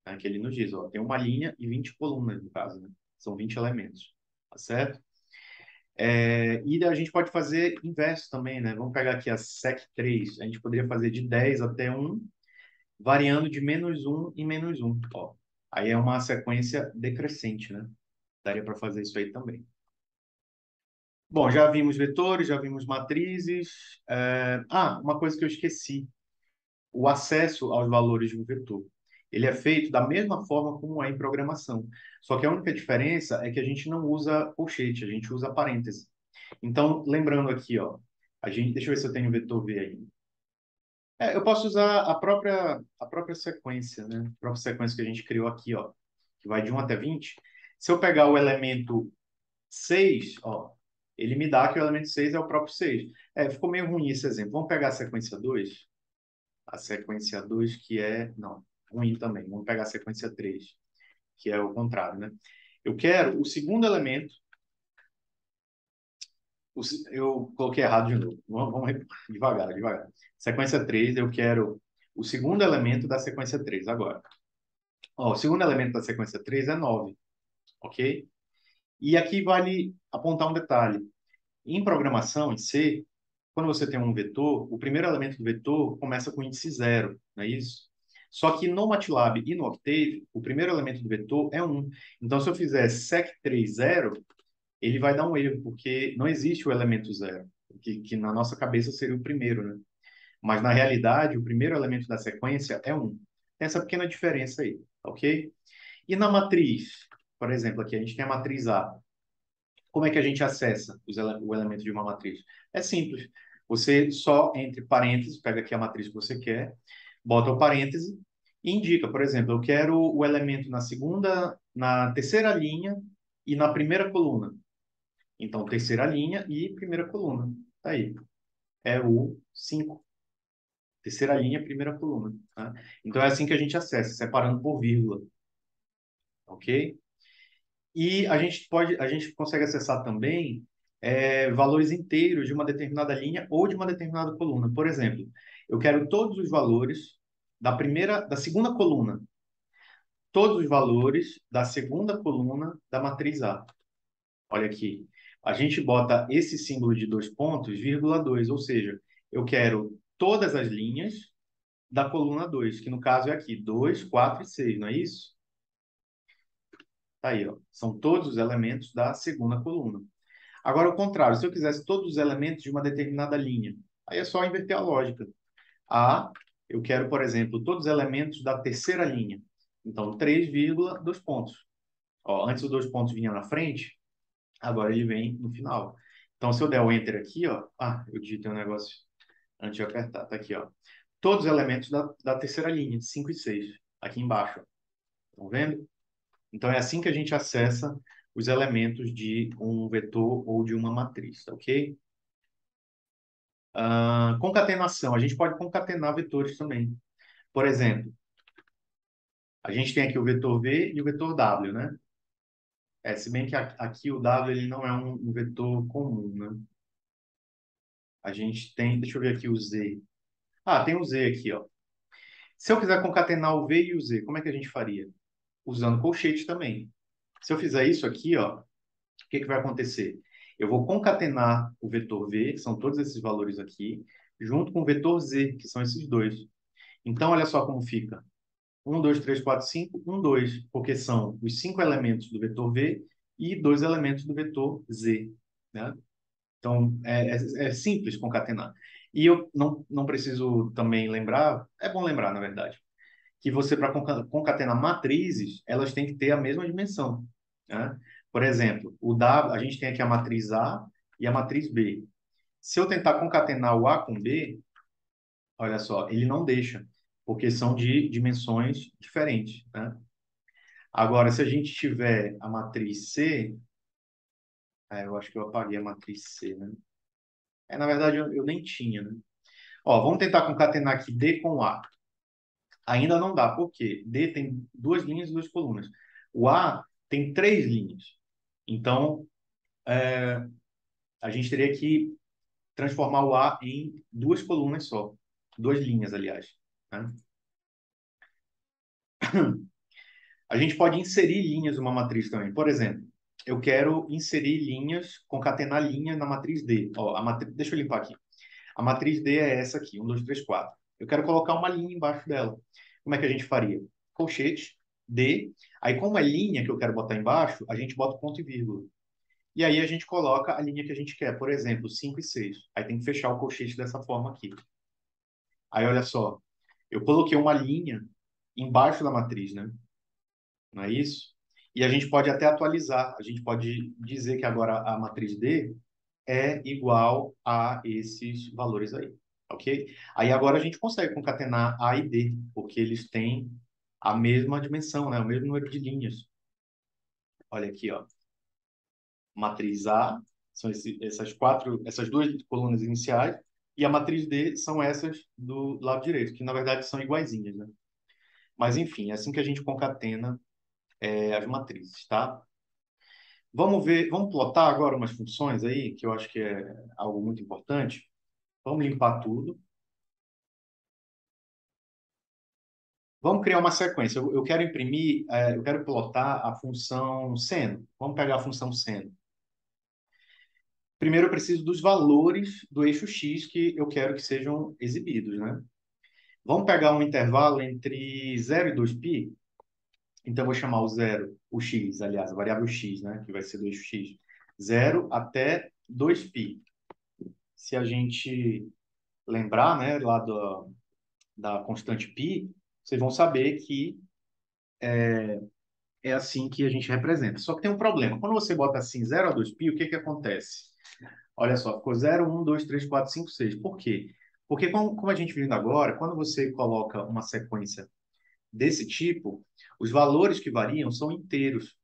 né, que ele nos diz, ó, tem uma linha e 20 colunas, no caso, né? São 20 elementos, tá certo? E a gente pode fazer inverso também, né? Vamos pegar aqui a sec3. A gente poderia fazer de 10 até 1, variando de -1 em -1. Ó. Aí é uma sequência decrescente, né? Daria para fazer isso aí também. Bom, já vimos vetores, já vimos matrizes. Uma coisa que eu esqueci. O acesso aos valores de um vetor. Ele é feito da mesma forma como é em programação. Só que a única diferença é que a gente não usa colchete, a gente usa parêntese. Então, lembrando aqui, ó, deixa eu ver se eu tenho vetor V aí. Eu posso usar a própria sequência, né? A própria sequência que a gente criou aqui, ó, que vai de 1 até 20. Se eu pegar o elemento 6, ó, ele me dá que o elemento 6 é o próprio 6. Ficou meio ruim esse exemplo. Vamos pegar a sequência 2. A sequência 2 que é... Não, ruim também. Vamos pegar a sequência 3, que é o contrário, né? Eu quero o segundo elemento. Eu coloquei errado de novo. Vamos devagar, devagar. Sequência 3, eu quero o segundo elemento da sequência 3 agora. Ó, o segundo elemento da sequência 3 é 9, ok? E aqui vale apontar um detalhe. Em programação, em C, quando você tem um vetor, o primeiro elemento do vetor começa com índice zero, não é isso? Só que no MATLAB e no Octave, o primeiro elemento do vetor é 1. Então, se eu fizer sec3 zero, ele vai dar um erro, porque não existe o elemento zero, que na nossa cabeça seria o primeiro, né? Mas na realidade, o primeiro elemento da sequência é 1. Tem essa pequena diferença aí, ok? E na matriz, por exemplo, aqui a gente tem a matriz A. Como é que a gente acessa o elemento de uma matriz? É simples. Você só, entre parênteses, pega aqui a matriz que você quer, bota o parêntese e indica, por exemplo, eu quero o elemento na terceira linha e na primeira coluna. Então, terceira linha e primeira coluna. Tá aí. É o 5. Terceira linha, primeira coluna. Tá? Então, é assim que a gente acessa, separando por vírgula. Ok? E a gente consegue acessar também valores inteiros de uma determinada linha ou de uma determinada coluna. Por exemplo, eu quero todos os valores da segunda coluna, todos os valores da segunda coluna da matriz A. Olha aqui, a gente bota esse símbolo de dois pontos, vírgula 2, ou seja, eu quero todas as linhas da coluna 2, que no caso é aqui, 2, 4 e 6, não é isso? Tá aí, ó. São todos os elementos da segunda coluna. Agora, ao contrário, se eu quisesse todos os elementos de uma determinada linha, aí é só inverter a lógica. Eu quero, por exemplo, todos os elementos da terceira linha. Então, 3, dois pontos. Ó, antes os dois pontos vinham na frente, agora ele vem no final. Então, se eu der o Enter aqui, ó, eu digitei um negócio antes de apertar, tá aqui, ó. Todos os elementos da terceira linha, 5 e 6, aqui embaixo. Estão vendo? Então, é assim que a gente acessa os elementos de um vetor ou de uma matriz, tá ok? Concatenação. A gente pode concatenar vetores também. Por exemplo, a gente tem aqui o vetor V e o vetor W, né? Se bem que aqui o dado ele não é um vetor comum, né? A gente tem, deixa eu ver aqui o Z. Ah, tem o Z aqui, ó. Se eu quiser concatenar o V e o Z, como é que a gente faria? Usando colchete também. Se eu fizer isso aqui, ó, o que que vai acontecer? Eu vou concatenar o vetor V, que são todos esses valores aqui, junto com o vetor Z, que são esses dois. Então, olha só como fica. 1, 2, 3, 4, 5, 1, 2, porque são os 5 elementos do vetor V e 2 elementos do vetor Z, né? Então, é simples concatenar. E eu não preciso também lembrar, é bom lembrar, na verdade, que você, para concatenar matrizes, elas têm que ter a mesma dimensão, né? Por exemplo, a gente tem aqui a matriz A e a matriz B. Se eu tentar concatenar o A com B, olha só, ele não deixa, porque são de dimensões diferentes, né? Agora, se a gente tiver a matriz C, eu acho que eu apaguei a matriz C, né? Na verdade, eu nem tinha, né? Ó, vamos tentar concatenar aqui D com A. Ainda não dá, por quê? D tem 2 linhas e 2 colunas. O A tem 3 linhas. Então, a gente teria que transformar o A em 2 colunas só. 2 linhas, aliás, né? A gente pode inserir linhas numa matriz também. Por exemplo, eu quero inserir linhas, concatenar linhas na matriz D. Ó, deixa eu limpar aqui. A matriz D é essa aqui, 1, 2, 3, 4. Eu quero colocar uma linha embaixo dela. Como é que a gente faria? Colchete, D. Aí, como é linha que eu quero botar embaixo, a gente bota ponto e vírgula. E aí a gente coloca a linha que a gente quer. Por exemplo, 5 e 6. Aí tem que fechar o colchete dessa forma aqui. Aí, olha só. Eu coloquei uma linha embaixo da matriz, né? Não é isso? E a gente pode até atualizar. A gente pode dizer que agora a matriz D é igual a esses valores aí, ok? Aí agora a gente consegue concatenar A e D, porque eles têm a mesma dimensão, né? O mesmo número de linhas. Olha aqui, ó. Matriz A são essas 2 colunas iniciais, e a matriz D são essas do lado direito, que na verdade são iguaizinhas, né? Mas enfim, é assim que a gente concatena as matrizes, tá? Vamos ver, vamos plotar agora umas funções aí, que eu acho que é algo muito importante. Vamos limpar tudo. Vamos criar uma sequência. Eu quero imprimir, eu quero plotar a função seno. Vamos pegar a função seno. Primeiro eu preciso dos valores do eixo x que eu quero que sejam exibidos, né? Vamos pegar um intervalo entre 0 e 2π. Então eu vou chamar o zero, o x, aliás, a variável x, né? Que vai ser do eixo x. 0 até 2π. Se a gente lembrar, né, lá da constante π, vocês vão saber que é assim que a gente representa. Só que tem um problema. Quando você bota assim 0 a 2π, o que que acontece? Olha só, ficou 0, 1, 2, 3, 4, 5, 6. Por quê? Porque como a gente viu agora, quando você coloca uma sequência desse tipo, os valores que variam são inteiros.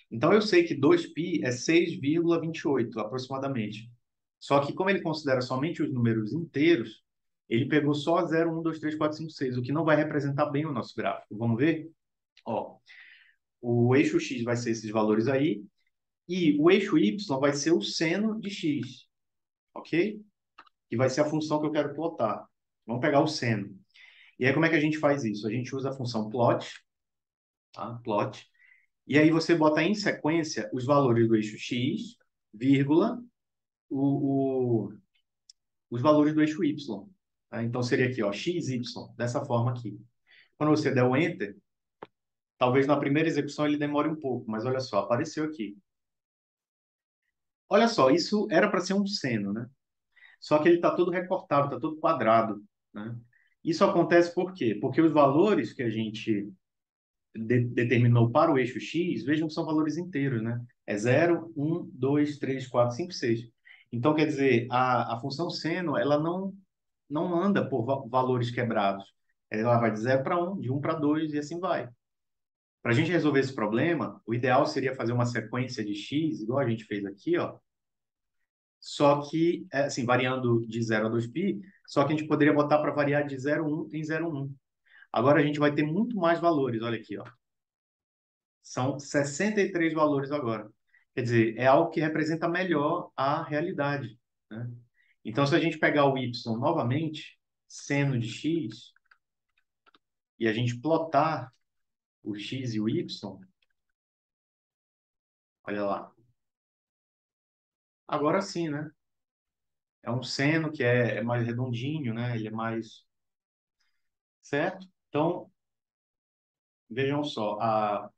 Então eu sei que 2π é 6,28 aproximadamente. Só que como ele considera somente os números inteiros, ele pegou só 0, 1, 2, 3, 4, 5, 6, o que não vai representar bem o nosso gráfico. Vamos ver? Ó, o eixo x vai ser esses valores aí, e o eixo y vai ser o seno de x, ok? Que vai ser a função que eu quero plotar. Vamos pegar o seno. E aí, como é que a gente faz isso? A gente usa a função plot, tá? Plot. E aí você bota em sequência os valores do eixo x, vírgula, o, o, os valores do eixo y. Tá? Então, seria aqui, ó, x, y, dessa forma aqui. Quando você der o Enter, talvez na primeira execução ele demore um pouco, mas olha só, apareceu aqui. Olha só, isso era para ser um seno, né? Só que ele está todo recortado, está todo quadrado, né? Isso acontece por quê? Porque os valores que a gente determinou para o eixo x, vejam que são valores inteiros, né? É 0, 1, 2, 3, 4, 5, 6. Então, quer dizer, a função seno, ela não anda por valores quebrados. Ela vai de 0 para 1, de 1 para 2 e assim vai. Para a gente resolver esse problema, o ideal seria fazer uma sequência de x, igual a gente fez aqui, ó, só que, assim, variando de 0 a 2π, só que a gente poderia botar para variar de 0,1 em 0,1. Agora a gente vai ter muito mais valores, olha aqui, ó. São 63 valores agora. Quer dizer, é algo que representa melhor a realidade, né? Então, se a gente pegar o y novamente, seno de x, e a gente plotar o x e o y, olha lá. Agora sim, né? É um seno que é mais redondinho, né? Ele é mais certo. Então, vejam só a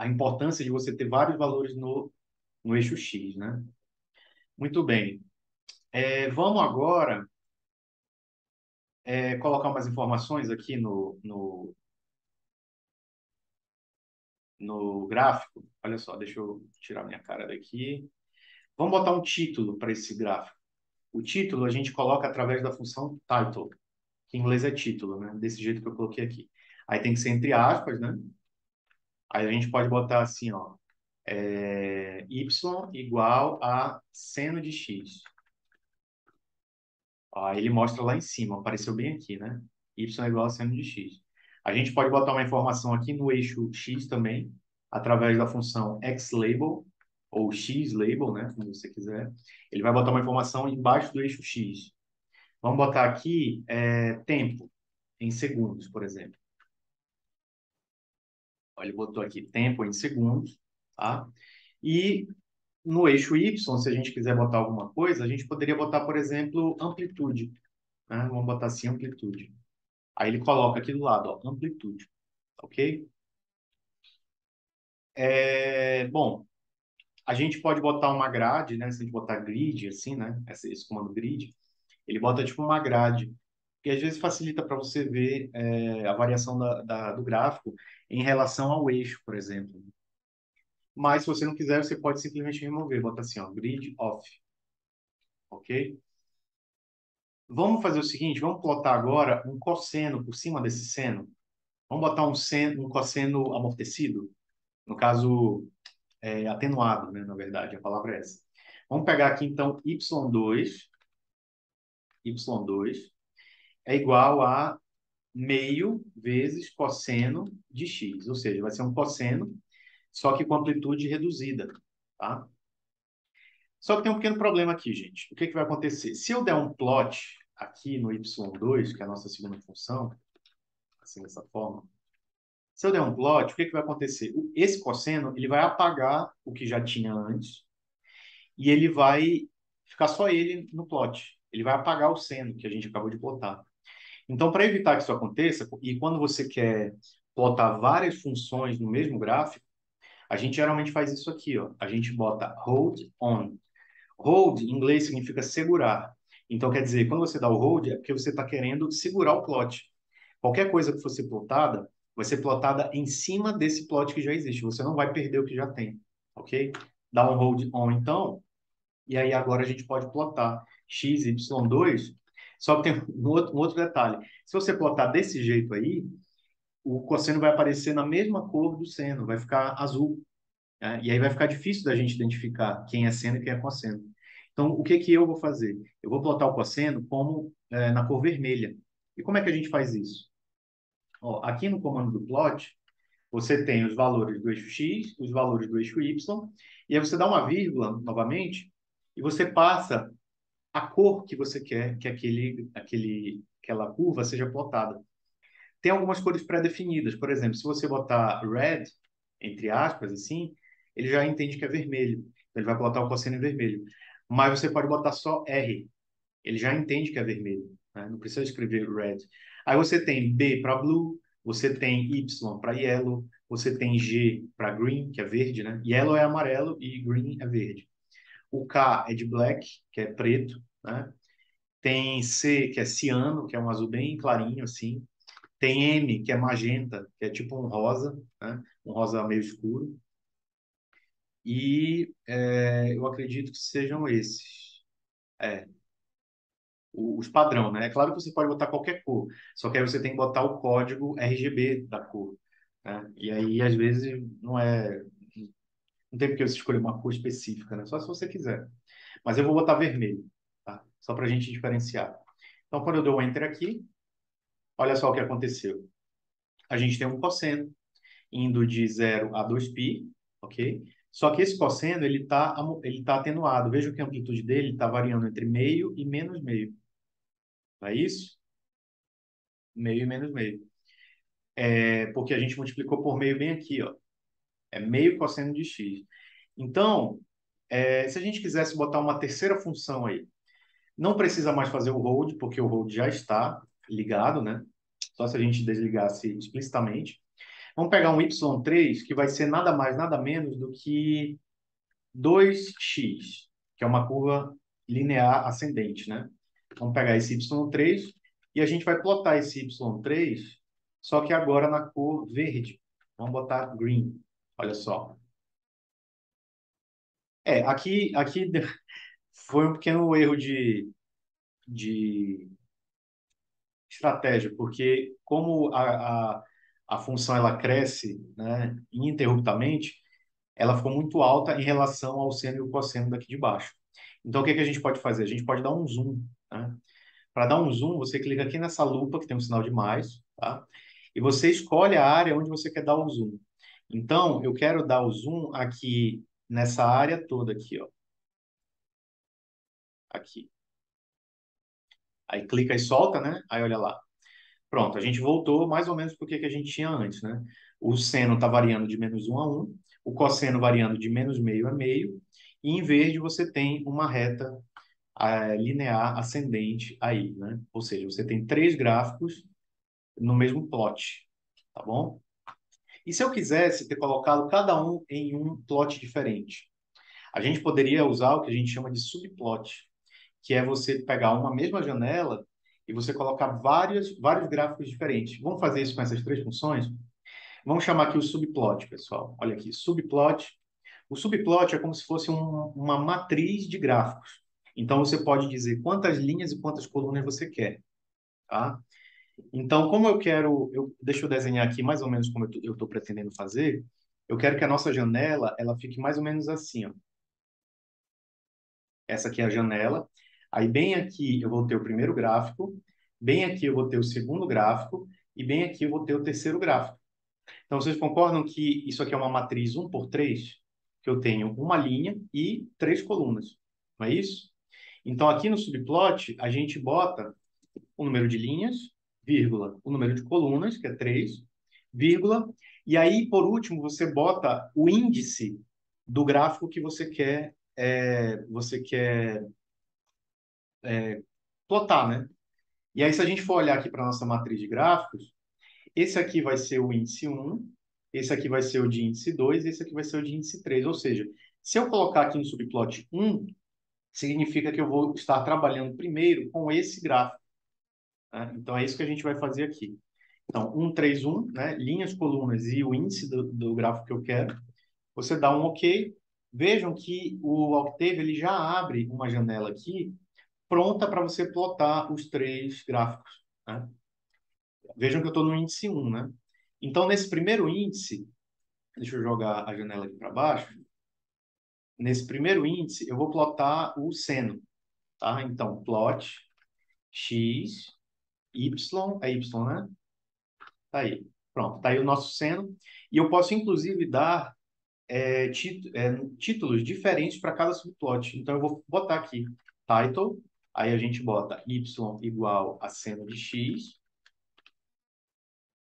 importância de você ter vários valores no eixo x, né? Muito bem. Vamos agora colocar umas informações aqui no gráfico. Olha só, deixa eu tirar minha cara daqui. Vamos botar um título para esse gráfico. O título a gente coloca através da função title, que em inglês é título, né? Desse jeito que eu coloquei aqui. Aí tem que ser entre aspas, né? Aí a gente pode botar assim, ó, y igual a seno de x. Aí ele mostra lá em cima, apareceu bem aqui, né? Y é igual a seno de x. A gente pode botar uma informação aqui no eixo x também, através da função xlabel, ou xlabel, né? Como você quiser. Ele vai botar uma informação embaixo do eixo x. Vamos botar aqui tempo, em segundos, por exemplo. Olha, ele botou aqui tempo em segundos, tá? E no eixo Y, se a gente quiser botar alguma coisa, a gente poderia botar, por exemplo, amplitude, né? Vamos botar assim, amplitude. Aí ele coloca aqui do lado, ó, amplitude, ok? Bom, a gente pode botar uma grade, né? Se a gente botar grid, assim, né? Esse comando grid, ele bota tipo uma grade, que às vezes facilita para você ver a variação do gráfico em relação ao eixo, por exemplo. Mas se você não quiser, você pode simplesmente remover, bota assim, ó, grid off, ok? Vamos fazer o seguinte, vamos plotar agora um cosseno por cima desse seno. Vamos botar um cosseno amortecido, no caso, atenuado, né? Na verdade, a palavra é essa. Vamos pegar aqui, então, y2 é igual a meio vezes cosseno de x, ou seja, vai ser um cosseno, só que com amplitude reduzida, tá? Só que tem um pequeno problema aqui, gente. O que que vai acontecer? Se eu der um plot aqui no y2, que é a nossa segunda função, assim, dessa forma, se eu der um plot, o que que vai acontecer? Esse cosseno, ele vai apagar o que já tinha antes e ele vai ficar só ele no plot. Ele vai apagar o seno que a gente acabou de plotar. Então, para evitar que isso aconteça, e quando você quer plotar várias funções no mesmo gráfico, a gente geralmente faz isso aqui, ó. A gente bota hold on. Hold, em inglês, significa segurar. Então, quer dizer, quando você dá o hold, é porque você está querendo segurar o plot. Qualquer coisa que for ser plotada, vai ser plotada em cima desse plot que já existe. Você não vai perder o que já tem, ok? Dá um hold on, então, e aí agora a gente pode plotar x, y2, só que tem um outro detalhe. Se você plotar desse jeito aí, o cosseno vai aparecer na mesma cor do seno, vai ficar azul, né? E aí vai ficar difícil da gente identificar quem é seno e quem é cosseno. Então, o que que eu vou fazer? Eu vou plotar o cosseno como na cor vermelha. E como é que a gente faz isso? Ó, aqui no comando do plot, você tem os valores do eixo x, os valores do eixo y, e aí você dá uma vírgula novamente e você passa a cor que você quer que aquela curva seja plotada. Tem algumas cores pré-definidas. Por exemplo, se você botar red, entre aspas, assim, ele já entende que é vermelho. Então, ele vai plotar o cosseno em vermelho. Mas você pode botar só R. Ele já entende que é vermelho, né? Não precisa escrever red. Aí você tem B para blue, você tem Y para yellow, você tem G para green, que é verde, né? Yellow é amarelo e green é verde. O K é de black, que é preto, né? Tem C, que é ciano, que é um azul bem clarinho, assim. Tem M, que é magenta, que é tipo um rosa, né? Um rosa meio escuro. E eu acredito que sejam esses. É, os padrão, né? É claro que você pode botar qualquer cor, só que aí você tem que botar o código RGB da cor, né? E aí, às vezes, não tem porque você escolher uma cor específica, né? Só se você quiser. Mas eu vou botar vermelho, tá? Só para a gente diferenciar. Então, quando eu dou o Enter aqui, olha só o que aconteceu. A gente tem um cosseno, indo de 0 a 2π, ok? Só que esse cosseno, ele tá atenuado. Veja que a amplitude dele está variando entre meio e menos meio. Não é isso? Meio e menos meio. É porque a gente multiplicou por meio bem aqui, ó. É meio cosseno de x. Então, se a gente quisesse botar uma terceira função aí, não precisa mais fazer o hold, porque o hold já está ligado, né? Só se a gente desligasse explicitamente. Vamos pegar um y3, que vai ser nada mais, nada menos do que 2x, que é uma curva linear ascendente, né? Vamos pegar esse y3 e a gente vai plotar esse y3, só que agora na cor verde. Vamos botar green. Olha só. Aqui foi um pequeno erro de estratégia, porque como a função ela cresce, né, ininterruptamente, ela ficou muito alta em relação ao seno e o cosseno daqui de baixo. Então, o que que a gente pode fazer? A gente pode dar um zoom, né? Para dar um zoom, você clica aqui nessa lupa que tem um sinal de mais, tá? E você escolhe a área onde você quer dar o zoom. Então, eu quero dar o zoom aqui nessa área toda aqui, ó. Aqui. Aí clica e solta, né? Aí olha lá. Pronto, a gente voltou mais ou menos para o que que a gente tinha antes, né? O seno está variando de -1 a 1, o cosseno variando de -meio a meio, e em verde você tem uma reta linear ascendente aí, né? Ou seja, você tem três gráficos no mesmo plot, tá bom? E se eu quisesse ter colocado cada um em um plot diferente? A gente poderia usar o que a gente chama de subplot, que é você pegar uma mesma janela e você colocar vários gráficos diferentes. Vamos fazer isso com essas três funções? Vamos chamar aqui o subplot, pessoal. Olha aqui, subplot. O subplot é como se fosse uma matriz de gráficos. Então, você pode dizer quantas linhas e quantas colunas você quer, tá? Então, como deixa eu desenhar aqui mais ou menos como eu estou pretendendo fazer. Eu quero que a nossa janela, ela fique mais ou menos assim, ó. Essa aqui é a janela. Aí, bem aqui, eu vou ter o primeiro gráfico. Bem aqui, eu vou ter o segundo gráfico. E bem aqui, eu vou ter o terceiro gráfico. Então, vocês concordam que isso aqui é uma matriz 1 por 3? Que eu tenho uma linha e três colunas. Não é isso? Então, aqui no subplot, a gente bota o número de linhas, vírgula, o número de colunas, que é 3, vírgula, e aí, por último, você bota o índice do gráfico que você quer plotar, né? E aí, se a gente for olhar aqui para a nossa matriz de gráficos, esse aqui vai ser o índice 1, esse aqui vai ser o de índice 2, e esse aqui vai ser o de índice 3. Ou seja, se eu colocar aqui no subplot 1, significa que eu vou estar trabalhando primeiro com esse gráfico, né? Então, é isso que a gente vai fazer aqui. Então, 1, 3, 1, né? Linhas, colunas e o índice do gráfico que eu quero. Você dá um OK. Vejam que o Octave ele já abre uma janela aqui pronta para você plotar os três gráficos, né? Vejam que eu estou no índice 1, né? Então, nesse primeiro índice, deixa eu jogar a janela aqui para baixo. Nesse primeiro índice, eu vou plotar o seno, tá? Então, plot x, y, é y, né? Tá aí. Pronto, tá aí o nosso seno. E eu posso, inclusive, dar títulos diferentes para cada subplot. Então, eu vou botar aqui title, aí a gente bota y igual a seno de x.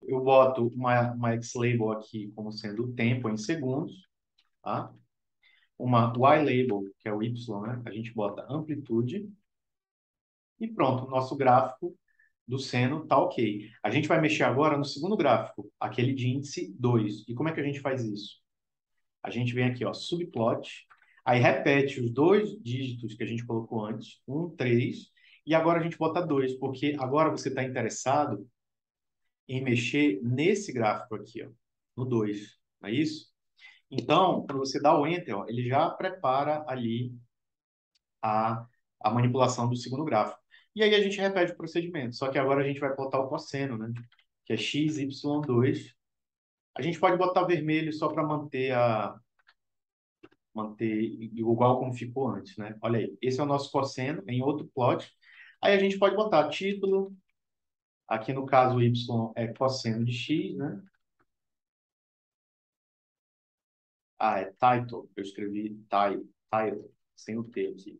Eu boto uma x-label aqui como sendo o tempo em segundos, tá? Uma y-label, que é o y, né? A gente bota amplitude. E pronto, o nosso gráfico do seno tá ok. A gente vai mexer agora no segundo gráfico, aquele de índice 2. E como é que a gente faz isso? A gente vem aqui, ó, subplot, aí repete os dois dígitos que a gente colocou antes, 1, 3, e agora a gente bota 2, porque agora você está interessado em mexer nesse gráfico aqui, ó, no 2, não é isso? Então, quando você dá o Enter, ó, ele já prepara ali a, a manipulação do segundo gráfico. E aí a gente repete o procedimento, só que agora a gente vai botar o cosseno, né? Que é x, y, 2. A gente pode botar vermelho só para manter igual como ficou antes, né? Olha aí, esse é o nosso cosseno em outro plot. Aí a gente pode botar título, aqui no caso y é cosseno de x, né? Ah, é title. Eu escrevi title, sem o T aqui.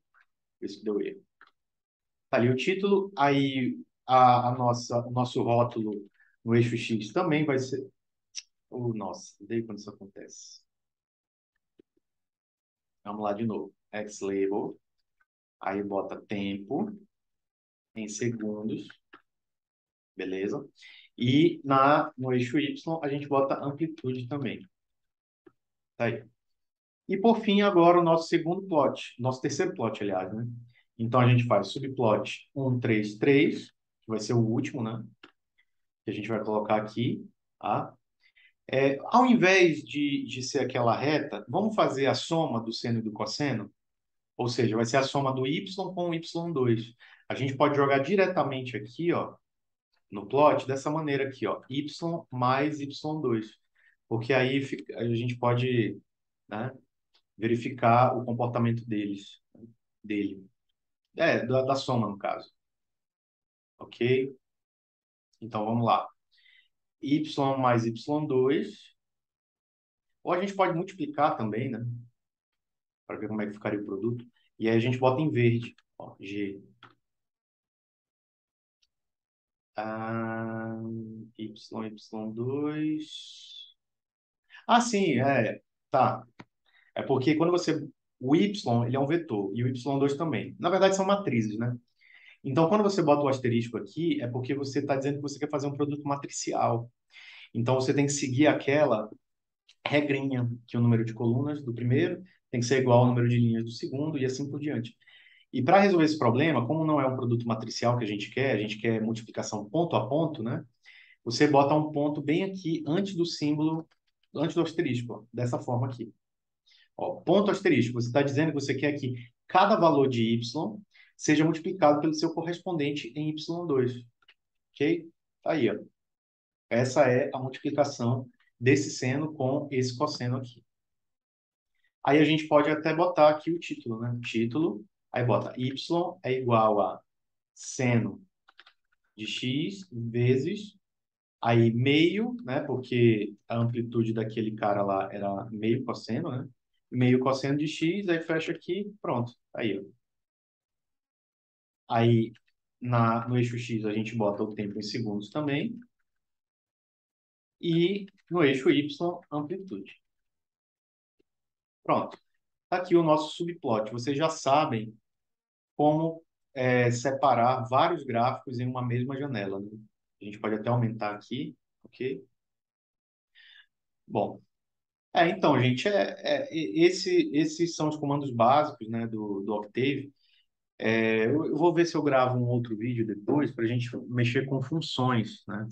Por isso que deu erro. Tá ali o título, aí o nosso rótulo no eixo X também vai ser. Oh, nossa, daí quando isso acontece. Vamos lá de novo. X-label, aí bota tempo em segundos, beleza? E no eixo Y a gente bota amplitude também. Tá aí. E por fim, agora o nosso segundo plot, nosso terceiro plot, aliás, né? Então a gente faz subplot 133, que vai ser o último, né? Que a gente vai colocar aqui, tá? Ao invés de ser aquela reta, vamos fazer a soma do seno e do cosseno? Ou seja, vai ser a soma do y com o y2. A gente pode jogar diretamente aqui, ó, no plot, dessa maneira aqui, ó, y mais y2. Porque aí a gente pode, né, verificar o comportamento dele. Da soma, no caso. Ok? Então, vamos lá. Y mais y2. Ou a gente pode multiplicar também, né? Para ver como é que ficaria o produto. E aí a gente bota em verde. Ó, G. Ah, y, y2. Ah, sim, Tá. É porque quando você. O y, ele é um vetor. E o y2 também. Na verdade, são matrizes, né? Então, quando você bota o asterisco aqui, é porque você está dizendo que você quer fazer um produto matricial. Então, você tem que seguir aquela regrinha que o número de colunas do primeiro tem que ser igual ao número de linhas do segundo e assim por diante. E para resolver esse problema, como não é um produto matricial que a gente quer multiplicação ponto a ponto, né? Você bota um ponto bem aqui antes do símbolo, antes do asterisco, ó, dessa forma aqui. Ó, ponto asterisco, você está dizendo que você quer que cada valor de y seja multiplicado pelo seu correspondente em y2. Ok? Tá aí, ó. Essa é a multiplicação desse seno com esse cosseno aqui. Aí a gente pode até botar aqui o título, né? Título, aí bota y é igual a seno de x vezes, aí meio, né? Porque a amplitude daquele cara lá era meio cosseno, né? Meio cosseno de x, aí fecha aqui, pronto. Aí, ó. Aí no eixo x a gente bota o tempo em segundos também. E no eixo y, amplitude. Pronto. Tá aqui o nosso subplot. Vocês já sabem como separar vários gráficos em uma mesma janela, né? A gente pode até aumentar aqui, ok? Bom, então, gente, esses são os comandos básicos, né, do Octave. Eu vou ver se eu gravo um outro vídeo depois para a gente mexer com funções, né?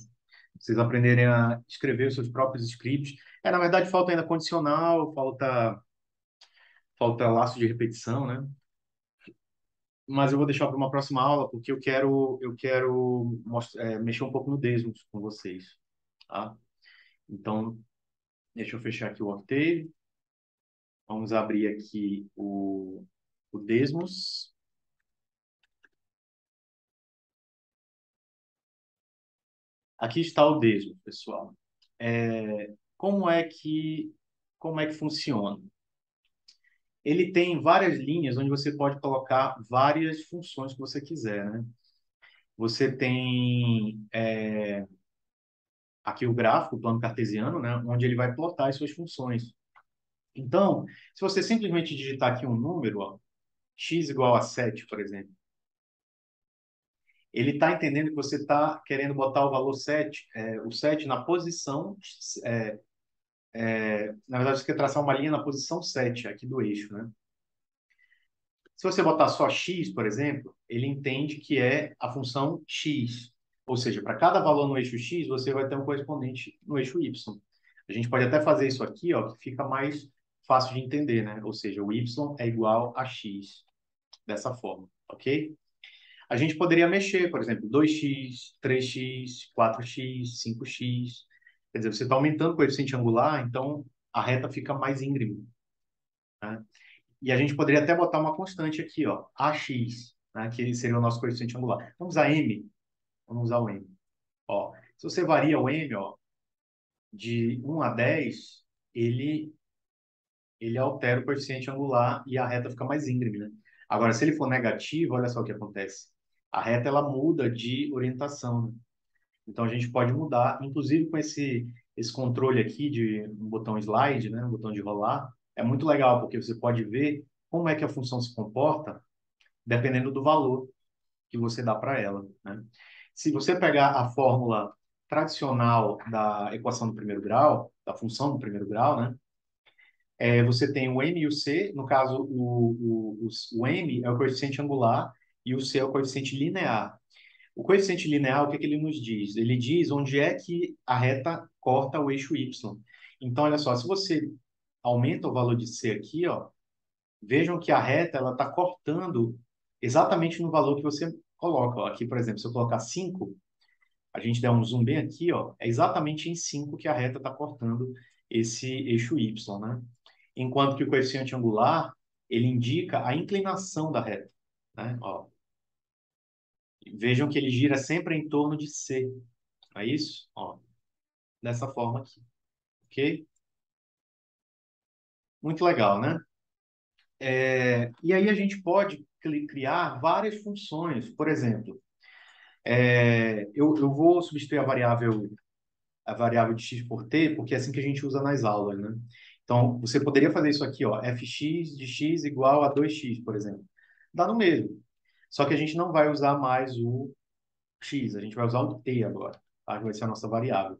Vocês aprenderem a escrever os seus próprios scripts. Na verdade, falta ainda condicional, falta laço de repetição, né? Mas eu vou deixar para uma próxima aula, porque eu quero mexer um pouco no Desmos com vocês, tá? Então, deixa eu fechar aqui o Octave. Vamos abrir aqui o Desmos. Aqui está o Desmos, pessoal. É, como é que como é que funciona? Ele tem várias linhas onde você pode colocar várias funções que você quiser, né? Você tem aqui o gráfico, o plano cartesiano, né? Onde ele vai plotar as suas funções. Então, se você simplesmente digitar aqui um número, ó, x igual a 7, por exemplo, ele está entendendo que você está querendo botar o valor 7, o 7 na posição, na verdade, você quer traçar uma linha na posição 7 aqui do eixo, né? Se você botar só x, por exemplo, ele entende que é a função x. Ou seja, para cada valor no eixo x, você vai ter um correspondente no eixo y. A gente pode até fazer isso aqui, ó, que fica mais fácil de entender, né? Ou seja, o y é igual a x, dessa forma, ok? A gente poderia mexer, por exemplo, 2x, 3x, 4x, 5x. Quer dizer, você está aumentando o coeficiente angular, então a reta fica mais íngreme, né? E a gente poderia até botar uma constante aqui, ó, AX, né, que seria o nosso coeficiente angular. Vamos usar M? Vamos usar o M. Ó, se você varia o M, ó, de 1 a 10, ele ele altera o coeficiente angular e a reta fica mais íngreme, né? Agora, se ele for negativo, olha só o que acontece. A reta ela muda de orientação, né? Então a gente pode mudar, inclusive com esse controle aqui de um botão slide, né, um botão de rolar, é muito legal porque você pode ver como é que a função se comporta dependendo do valor que você dá para ela, né? Se você pegar a fórmula tradicional da equação do primeiro grau, da função do primeiro grau, né? Você tem o m e o c, no caso, o m é o coeficiente angular e o c é o coeficiente linear. O coeficiente linear, o que que ele nos diz? Ele diz onde é que a reta corta o eixo y. Então, olha só, se você aumenta o valor de c aqui, ó, vejam que a reta ela está cortando exatamente no valor que você coloca. Ó. Aqui, por exemplo, se eu colocar 5, a gente der um zoom bem aqui, ó, é exatamente em 5 que a reta está cortando esse eixo y, né? Enquanto que o coeficiente angular, ele indica a inclinação da reta, né? Ó, vejam que ele gira sempre em torno de C, é isso? Ó, dessa forma aqui, ok? Muito legal, né? E aí a gente pode criar várias funções. Por exemplo, eu vou substituir a variável de x por t, porque é assim que a gente usa nas aulas, né? Então, você poderia fazer isso aqui, ó, fx de x igual a 2x, por exemplo. Dá no mesmo. Só que a gente não vai usar mais o x, a gente vai usar o t agora, tá? Que vai ser a nossa variável.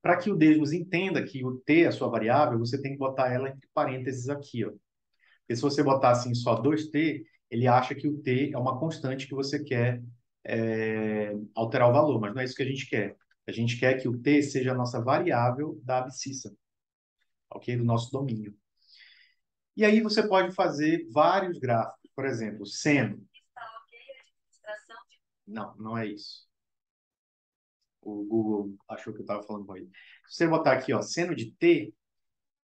Para que o Desmos entenda que o t é a sua variável, você tem que botar ela entre parênteses aqui, ó. Porque se você botar assim só 2t, ele acha que o t é uma constante que você quer alterar o valor, mas não é isso que a gente quer. A gente quer que o t seja a nossa variável da abscissa, ok? Do nosso domínio. E aí você pode fazer vários gráficos. Por exemplo, seno. Não, não é isso. O Google achou que eu estava falando com ele. Se você botar aqui, ó, seno de t,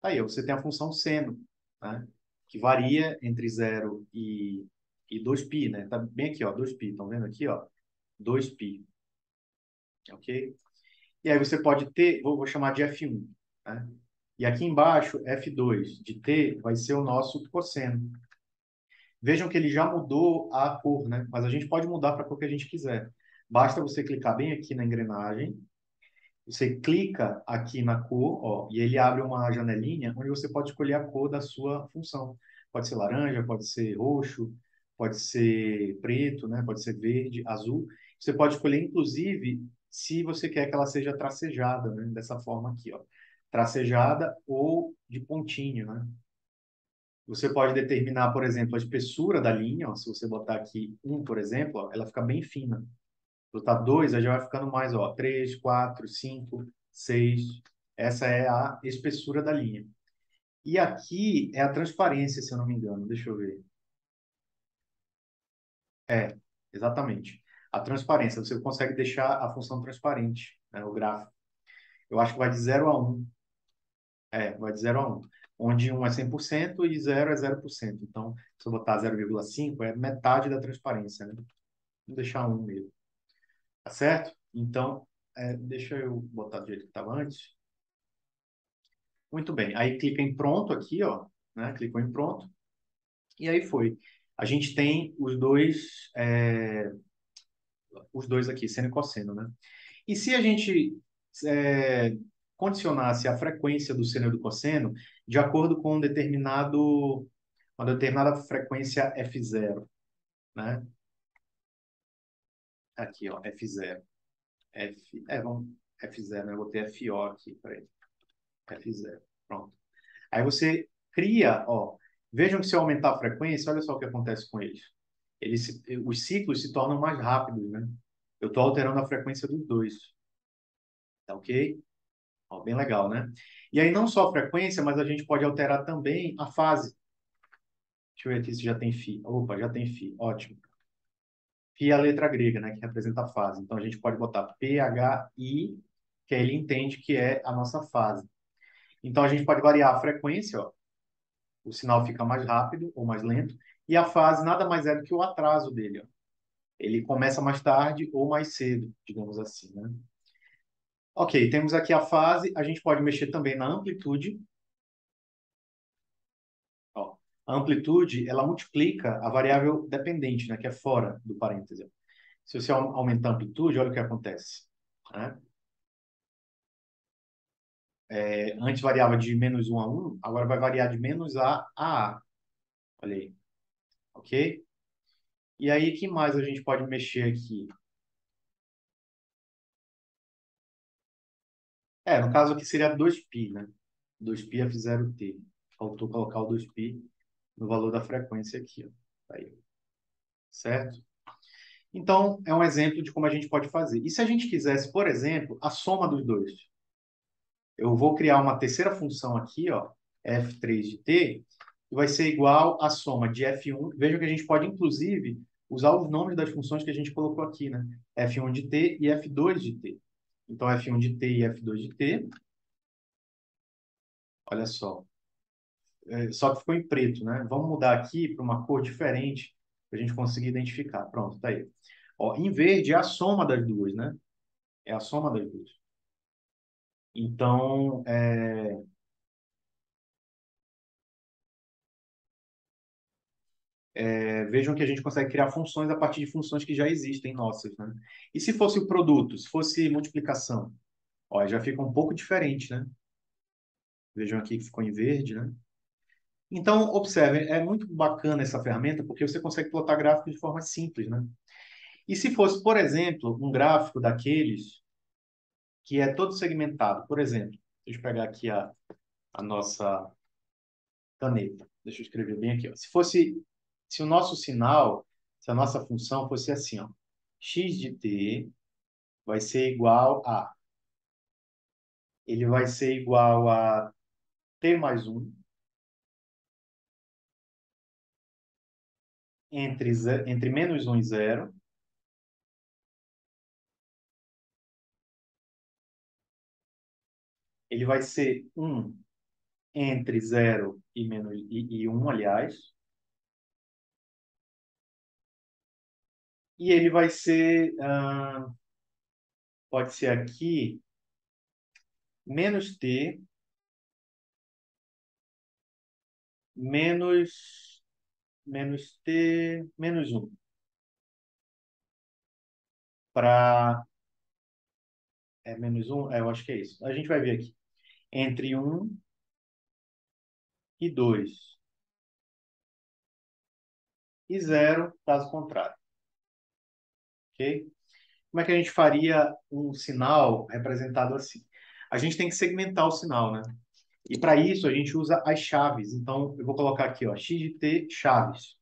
aí ó, você tem a função seno, né? Que varia entre 0 e 2π, né? Tá bem aqui, ó, 2π. Estão vendo aqui, ó? 2π, ok? E aí você pode ter, vou chamar de F1, né? E aqui embaixo, F2 de t vai ser o nosso cosseno. Vejam que ele já mudou a cor, né? Mas a gente pode mudar para a cor que a gente quiser. Basta você clicar bem aqui na engrenagem, você clica aqui na cor, ó, e ele abre uma janelinha onde você pode escolher a cor da sua função. Pode ser laranja, pode ser roxo, pode ser preto, né? Pode ser verde, azul. Você pode escolher, inclusive, se você quer que ela seja tracejada, né? Dessa forma aqui, ó. Tracejada ou de pontinho, né? Você pode determinar, por exemplo, a espessura da linha. Ó, se você botar aqui 1, por exemplo, ó, ela fica bem fina. Botar 2, aí já vai ficando mais, ó, 3, 4, 5, 6. Essa é a espessura da linha. E aqui é a transparência, se eu não me engano. Deixa eu ver. É, exatamente. A transparência. Você consegue deixar a função transparente, né, o gráfico. Eu acho que vai de 0 a 1. Vai de 0 a 1. Onde 1 é 100% e 0 é 0%. Então, se eu botar 0,5, é metade da transparência, né? Vou deixar 1 mesmo. Tá certo? Então, deixa eu botar do jeito que estava antes. Muito bem. Aí clica em pronto aqui, ó, né? Clicou em pronto e aí foi. A gente tem os dois aqui, seno e cosseno, né? E se a gente é, condicionasse a frequência do seno e do cosseno de acordo com uma determinada frequência f0, né? Aqui, ó, f0. Vamos, f0, né? Eu botei FO aqui, peraí. F0. Pronto. Aí você cria, ó, vejam que se eu aumentar a frequência, olha só o que acontece com eles. Os ciclos se tornam mais rápidos, né? Eu estou alterando a frequência dos dois, tá ok? Ó, bem legal, né? E aí não só a frequência, mas a gente pode alterar também a fase. Deixa eu ver aqui se já tem φ. Opa, já tem φ, ótimo. Φ é a letra grega, né, que representa a fase. Então a gente pode botar PHI, que aí ele entende que é a nossa fase. Então a gente pode variar a frequência, ó, o sinal fica mais rápido ou mais lento, e a fase nada mais é do que o atraso dele. Ó. Ele começa mais tarde ou mais cedo, digamos assim, né? Ok, temos aqui a fase, a gente pode mexer também na amplitude, A amplitude, ela multiplica a variável dependente, né, que é fora do parêntese. Se você aumentar a amplitude, olha o que acontece, né? Antes variava de -1 a 1, agora vai variar de menos a A. Olha aí, ok? E aí, que mais a gente pode mexer aqui? No caso aqui seria 2π, né? 2π f0t. Faltou colocar o 2π no valor da frequência aqui, ó. Tá aí, certo? Então, é um exemplo de como a gente pode fazer. E se a gente quisesse, por exemplo, a soma dos dois? Eu vou criar uma terceira função aqui, ó, f3 de t, que vai ser igual à soma de f1. Veja que a gente pode, inclusive, usar os nomes das funções que a gente colocou aqui, né? f1 de t e f2 de t. Então, f1 de t e f2 de t, olha só. Só que ficou em preto, né? Vamos mudar aqui para uma cor diferente para a gente conseguir identificar. Pronto, tá aí. Ó, em verde é a soma das duas, né? É a soma das duas. Então, vejam que a gente consegue criar funções a partir de funções que já existem nossas, né? E se fosse o produto, se fosse multiplicação? Ó, já fica um pouco diferente, né? Vejam aqui que ficou em verde, né? Então, observem, é muito bacana essa ferramenta porque você consegue plotar gráficos de forma simples, né? E se fosse, por exemplo, um gráfico daqueles que é todo segmentado, por exemplo, deixa eu pegar aqui a nossa caneta. Deixa eu escrever bem aqui, ó. Se o nosso sinal, se a nossa função fosse assim, ó, x de t vai ser igual a, ele vai ser igual a t mais um entre -1 e 0. Ele vai ser 1 entre 0 e 1, aliás. E ele vai ser, pode ser aqui, menos t, menos, menos t, menos um. Para menos um, eu acho que é isso. A gente vai ver aqui. Entre um e 2 e zero, caso contrário. Ok? Como é que a gente faria um sinal representado assim? A gente tem que segmentar o sinal, né? E para isso a gente usa as chaves. Então eu vou colocar aqui, ó, x de t chaves,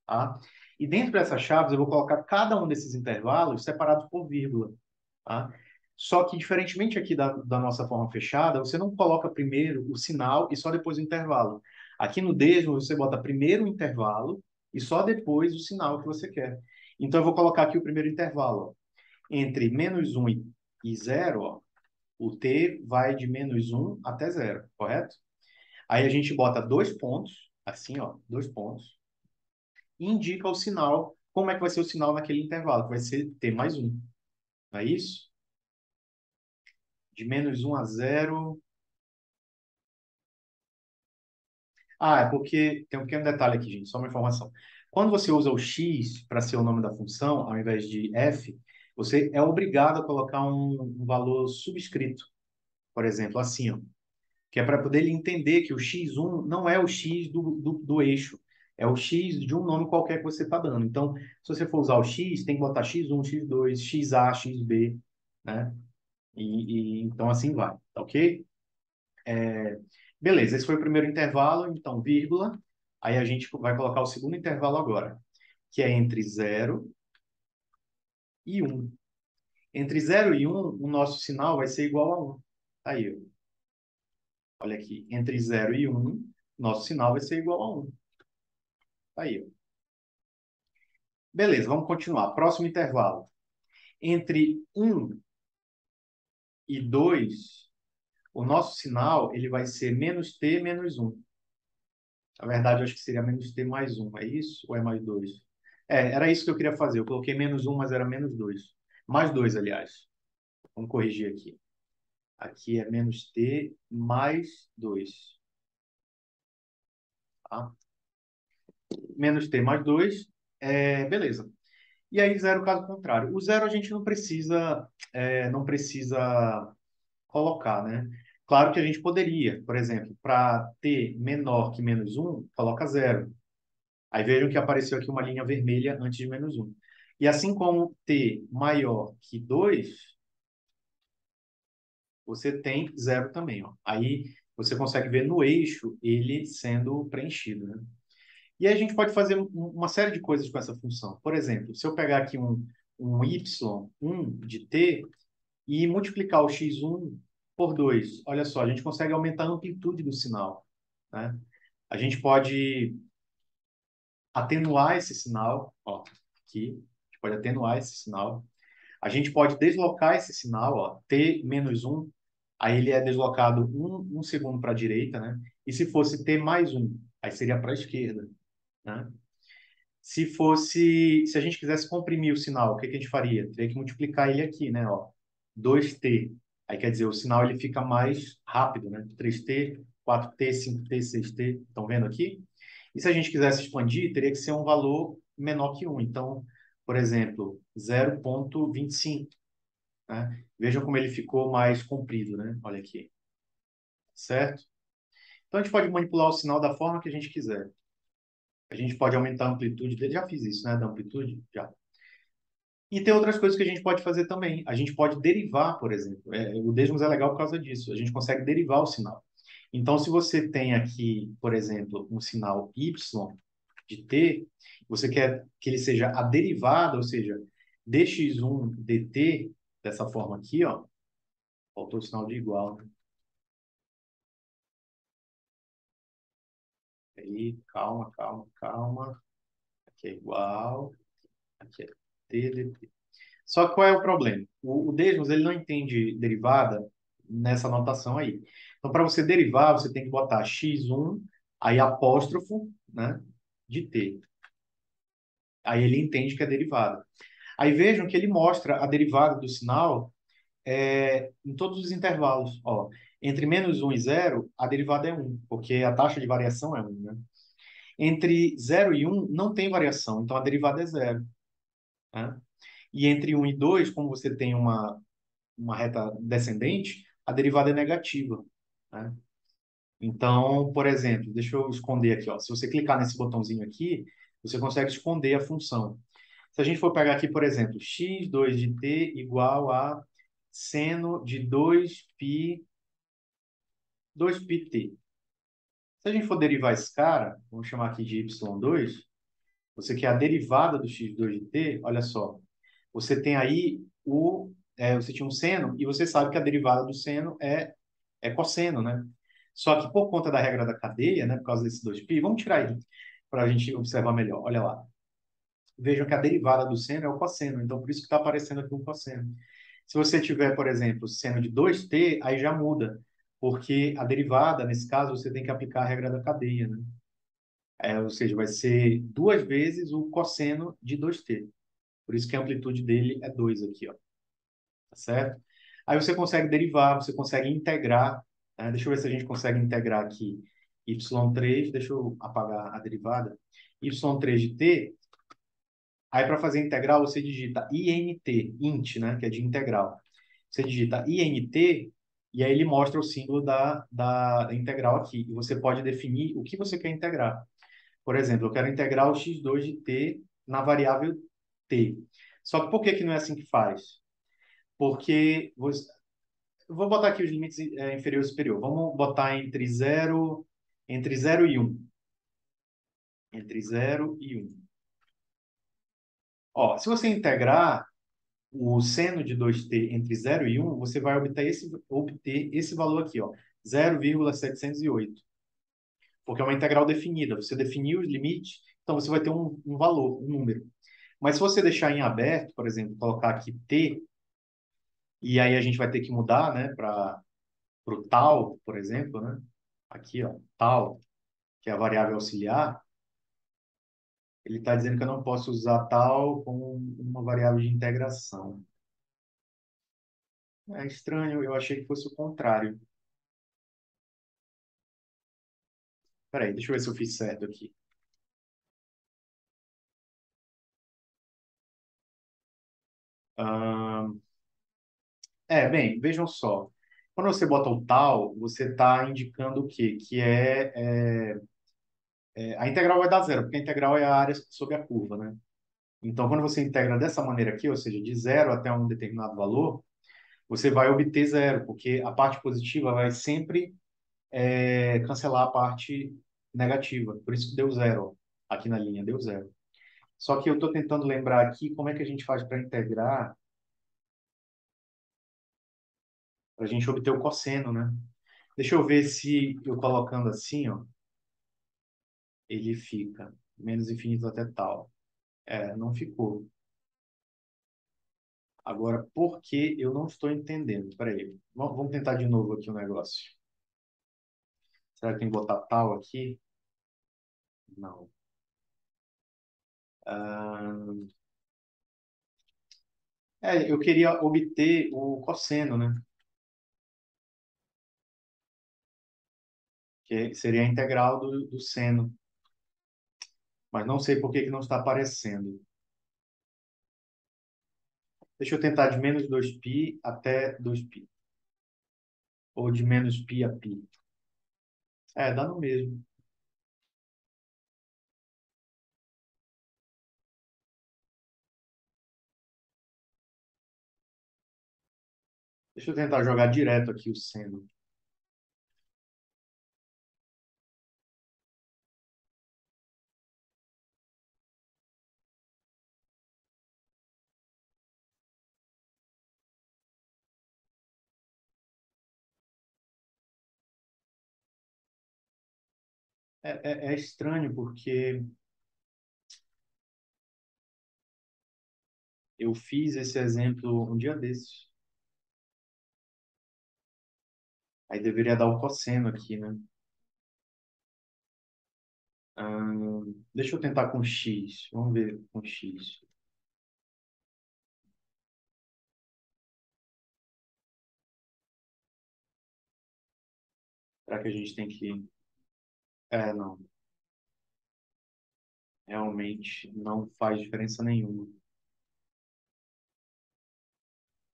tá? E dentro dessas chaves eu vou colocar cada um desses intervalos separados por vírgula, tá? Só que, diferentemente aqui da nossa forma fechada, você não coloca primeiro o sinal e só depois o intervalo. Aqui no Desmo, você bota primeiro o intervalo e só depois o sinal que você quer. Então, eu vou colocar aqui o primeiro intervalo. Ó. Entre -1 e 0, ó, o t vai de -1 até 0, correto? Aí a gente bota dois pontos, assim, ó, dois pontos, e indica o sinal, como é que vai ser o sinal naquele intervalo, que vai ser t mais 1. Não é isso? De -1 a 0. É porque tem um pequeno detalhe aqui, gente, só uma informação. Quando você usa o x para ser o nome da função, ao invés de f, você é obrigado a colocar um valor subscrito, por exemplo, assim, ó, que é para poder ele entender que o x1 não é o x do eixo, é o x de um nome qualquer que você está dando. Então, se você for usar o x, tem que botar x1, x2, xa, xb, né? Então assim vai, tá ok? Beleza, esse foi o primeiro intervalo, então vírgula. Aí a gente vai colocar o segundo intervalo agora, que é entre 0 e 1. Entre 0 e 1, o nosso sinal vai ser igual a 1. Aí, ó. Olha aqui. Entre 0 e 1, nosso sinal vai ser igual a 1. Aí, ó. Beleza, vamos continuar. Próximo intervalo. Entre 1 e 2, o nosso sinal ele vai ser menos t menos 1. Na verdade, eu acho que seria menos t mais 1. É isso? Ou é mais 2? Era isso que eu queria fazer. Eu coloquei -1, mas era -2. Mais 2, aliás. Vamos corrigir aqui. Aqui é menos t mais 2. Tá? menos t mais 2, beleza. E aí zero caso contrário. O zero a gente não precisa colocar, né? Claro que a gente poderia, por exemplo, para t menor que menos um, coloca zero. Aí vejam que apareceu aqui uma linha vermelha antes de menos um. E assim como t maior que 2, você tem zero também, ó. Aí você consegue ver no eixo ele sendo preenchido, né? E aí a gente pode fazer uma série de coisas com essa função. Por exemplo, se eu pegar aqui um y1 de t e multiplicar o x1 por 2, olha só, a gente consegue aumentar a amplitude do sinal, né? A gente pode atenuar esse sinal, ó, aqui, a gente pode atenuar esse sinal. A gente pode deslocar esse sinal, ó, t menos um, aí ele é deslocado um segundo para a direita, né? E se fosse t mais um, aí seria para a esquerda, né? Se a gente quisesse comprimir o sinal, o que que a gente faria? Teria que multiplicar ele aqui, né? Ó, 2t. Aí quer dizer, o sinal ele fica mais rápido, né? 3t, 4t, 5t, 6t. Estão vendo aqui? E se a gente quisesse expandir, teria que ser um valor menor que um. Então, por exemplo, 0,25, né? Vejam como ele ficou mais comprido, né? Olha aqui, certo? Então a gente pode manipular o sinal da forma que a gente quiser. A gente pode aumentar a amplitude dele. Já fiz isso, né? Da amplitude? Já. E tem outras coisas que a gente pode fazer também. A gente pode derivar, por exemplo. O Desmos é legal por causa disso. A gente consegue derivar o sinal. Então, se você tem aqui, por exemplo, um sinal y de t, você quer que ele seja a derivada, ou seja, dx1 dt, dessa forma aqui, ó. Faltou o sinal de igual, né? Aí, calma, calma, calma. Aqui é igual. Aqui é t dt. Só que qual é o problema? O Desmos ele não entende derivada nessa notação aí. Então, para você derivar, você tem que botar x1, aí apóstrofo, né, de t. Aí ele entende que é derivada. Aí vejam que ele mostra a derivada do sinal em todos os intervalos. Ó, entre menos um e zero, a derivada é um, porque a taxa de variação é um, né? Entre zero e um não tem variação, então a derivada é zero, né? E entre um e 2, como você tem uma reta descendente, a derivada é negativa, né? Então, por exemplo, deixa eu esconder aqui, ó. Se você clicar nesse botãozinho aqui, você consegue esconder a função. Se a gente for pegar aqui, por exemplo, x2 de t igual a seno de 2πt. Se a gente for derivar esse cara, vamos chamar aqui de y2, você quer a derivada do x2 de t, olha só. Você tem aí você tinha um seno e você sabe que a derivada do seno é cosseno, né? Só que por conta da regra da cadeia, né, por causa desse 2π, vamos tirar aí para a gente observar melhor. Olha lá. Vejam que a derivada do seno é o cosseno, então por isso que está aparecendo aqui um cosseno. Se você tiver, por exemplo, seno de 2t, aí já muda, porque a derivada, nesse caso, você tem que aplicar a regra da cadeia, né? Ou seja, vai ser duas vezes o cosseno de 2t. Por isso que a amplitude dele é 2 aqui, ó. Tá certo? Aí você consegue derivar, você consegue integrar, né? Deixa eu ver se a gente consegue integrar aqui y3, deixa eu apagar a derivada, y3 de t, aí para fazer integral você digita int, né, que é de integral. Você digita int e aí ele mostra o símbolo da integral aqui. E você pode definir o que você quer integrar. Por exemplo, eu quero integrar o x2 de t na variável t. Só que por que que não é assim que faz? Porque eu vou botar aqui os limites inferior e superior. Vamos botar entre zero e um. Entre zero e um. Ó, se você integrar o seno de 2t entre zero e um, você vai obter esse valor aqui, ó, 0,708. Porque é uma integral definida. Você definiu os limites, então você vai ter um valor, um número. Mas se você deixar em aberto, por exemplo, colocar aqui t, e aí a gente vai ter que mudar, né, para o tal, por exemplo, né? Aqui, ó, tal, que é a variável auxiliar, ele está dizendo que eu não posso usar tal como uma variável de integração. É estranho, eu achei que fosse o contrário. Peraí, deixa eu ver se eu fiz certo aqui. Ahn, bem, vejam só. Quando você bota o tal, você está indicando o quê? A integral vai dar zero, porque a integral é a área sobre a curva, né? Então, quando você integra dessa maneira aqui, ou seja, de zero até um determinado valor, você vai obter zero, porque a parte positiva vai sempre cancelar a parte negativa. Por isso que deu zero, ó. Aqui na linha deu zero. Só que eu estou tentando lembrar aqui como é que a gente faz para integrar, para a gente obter o cosseno, né? Deixa eu ver se eu colocando assim, ó, ele fica menos infinito até tal. Não ficou. Agora, por que eu não estou entendendo? Espera aí. Vamos tentar de novo aqui o negócio. Será que tem que botar tal aqui? Não. Ah, eu queria obter o cosseno, né? Que seria a integral do seno. Mas não sei por que que não está aparecendo. Deixa eu tentar de menos 2π até 2π. Ou de menos π a π. Dá no mesmo. Deixa eu tentar jogar direto aqui o seno. É estranho porque eu fiz esse exemplo um dia desses. Aí deveria dar o cosseno aqui, né? Deixa eu tentar com x. Vamos ver com x. Será que a gente tem que... Não. Realmente não faz diferença nenhuma.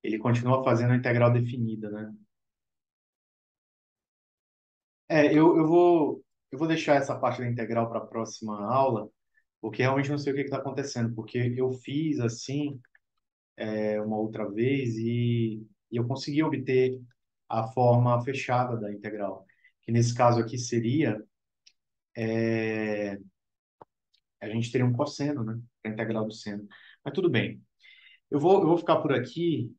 Ele continua fazendo a integral definida, né? Eu vou deixar essa parte da integral para a próxima aula, porque realmente não sei o que está acontecendo, porque eu fiz assim uma outra vez e eu consegui obter a forma fechada da integral, que nesse caso aqui seria, a gente teria um cosseno, né? A integral do seno. Mas tudo bem. Eu vou ficar por aqui.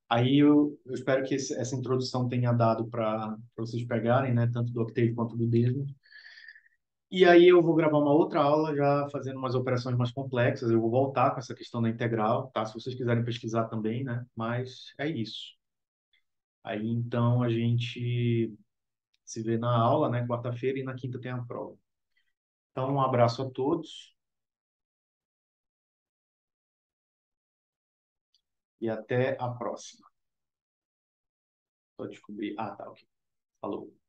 Aí eu espero que essa introdução tenha dado para vocês pegarem, né? Tanto do Octave quanto do Desmos. E aí eu vou gravar uma outra aula já fazendo umas operações mais complexas. Eu vou voltar com essa questão da integral, tá? Se vocês quiserem pesquisar também, né? Mas é isso. Aí então a gente se vê na aula, né? Quarta-feira e na quinta tem a prova. Então um abraço a todos e até a próxima. Só descobrir. Ah, tá, ok. Falou.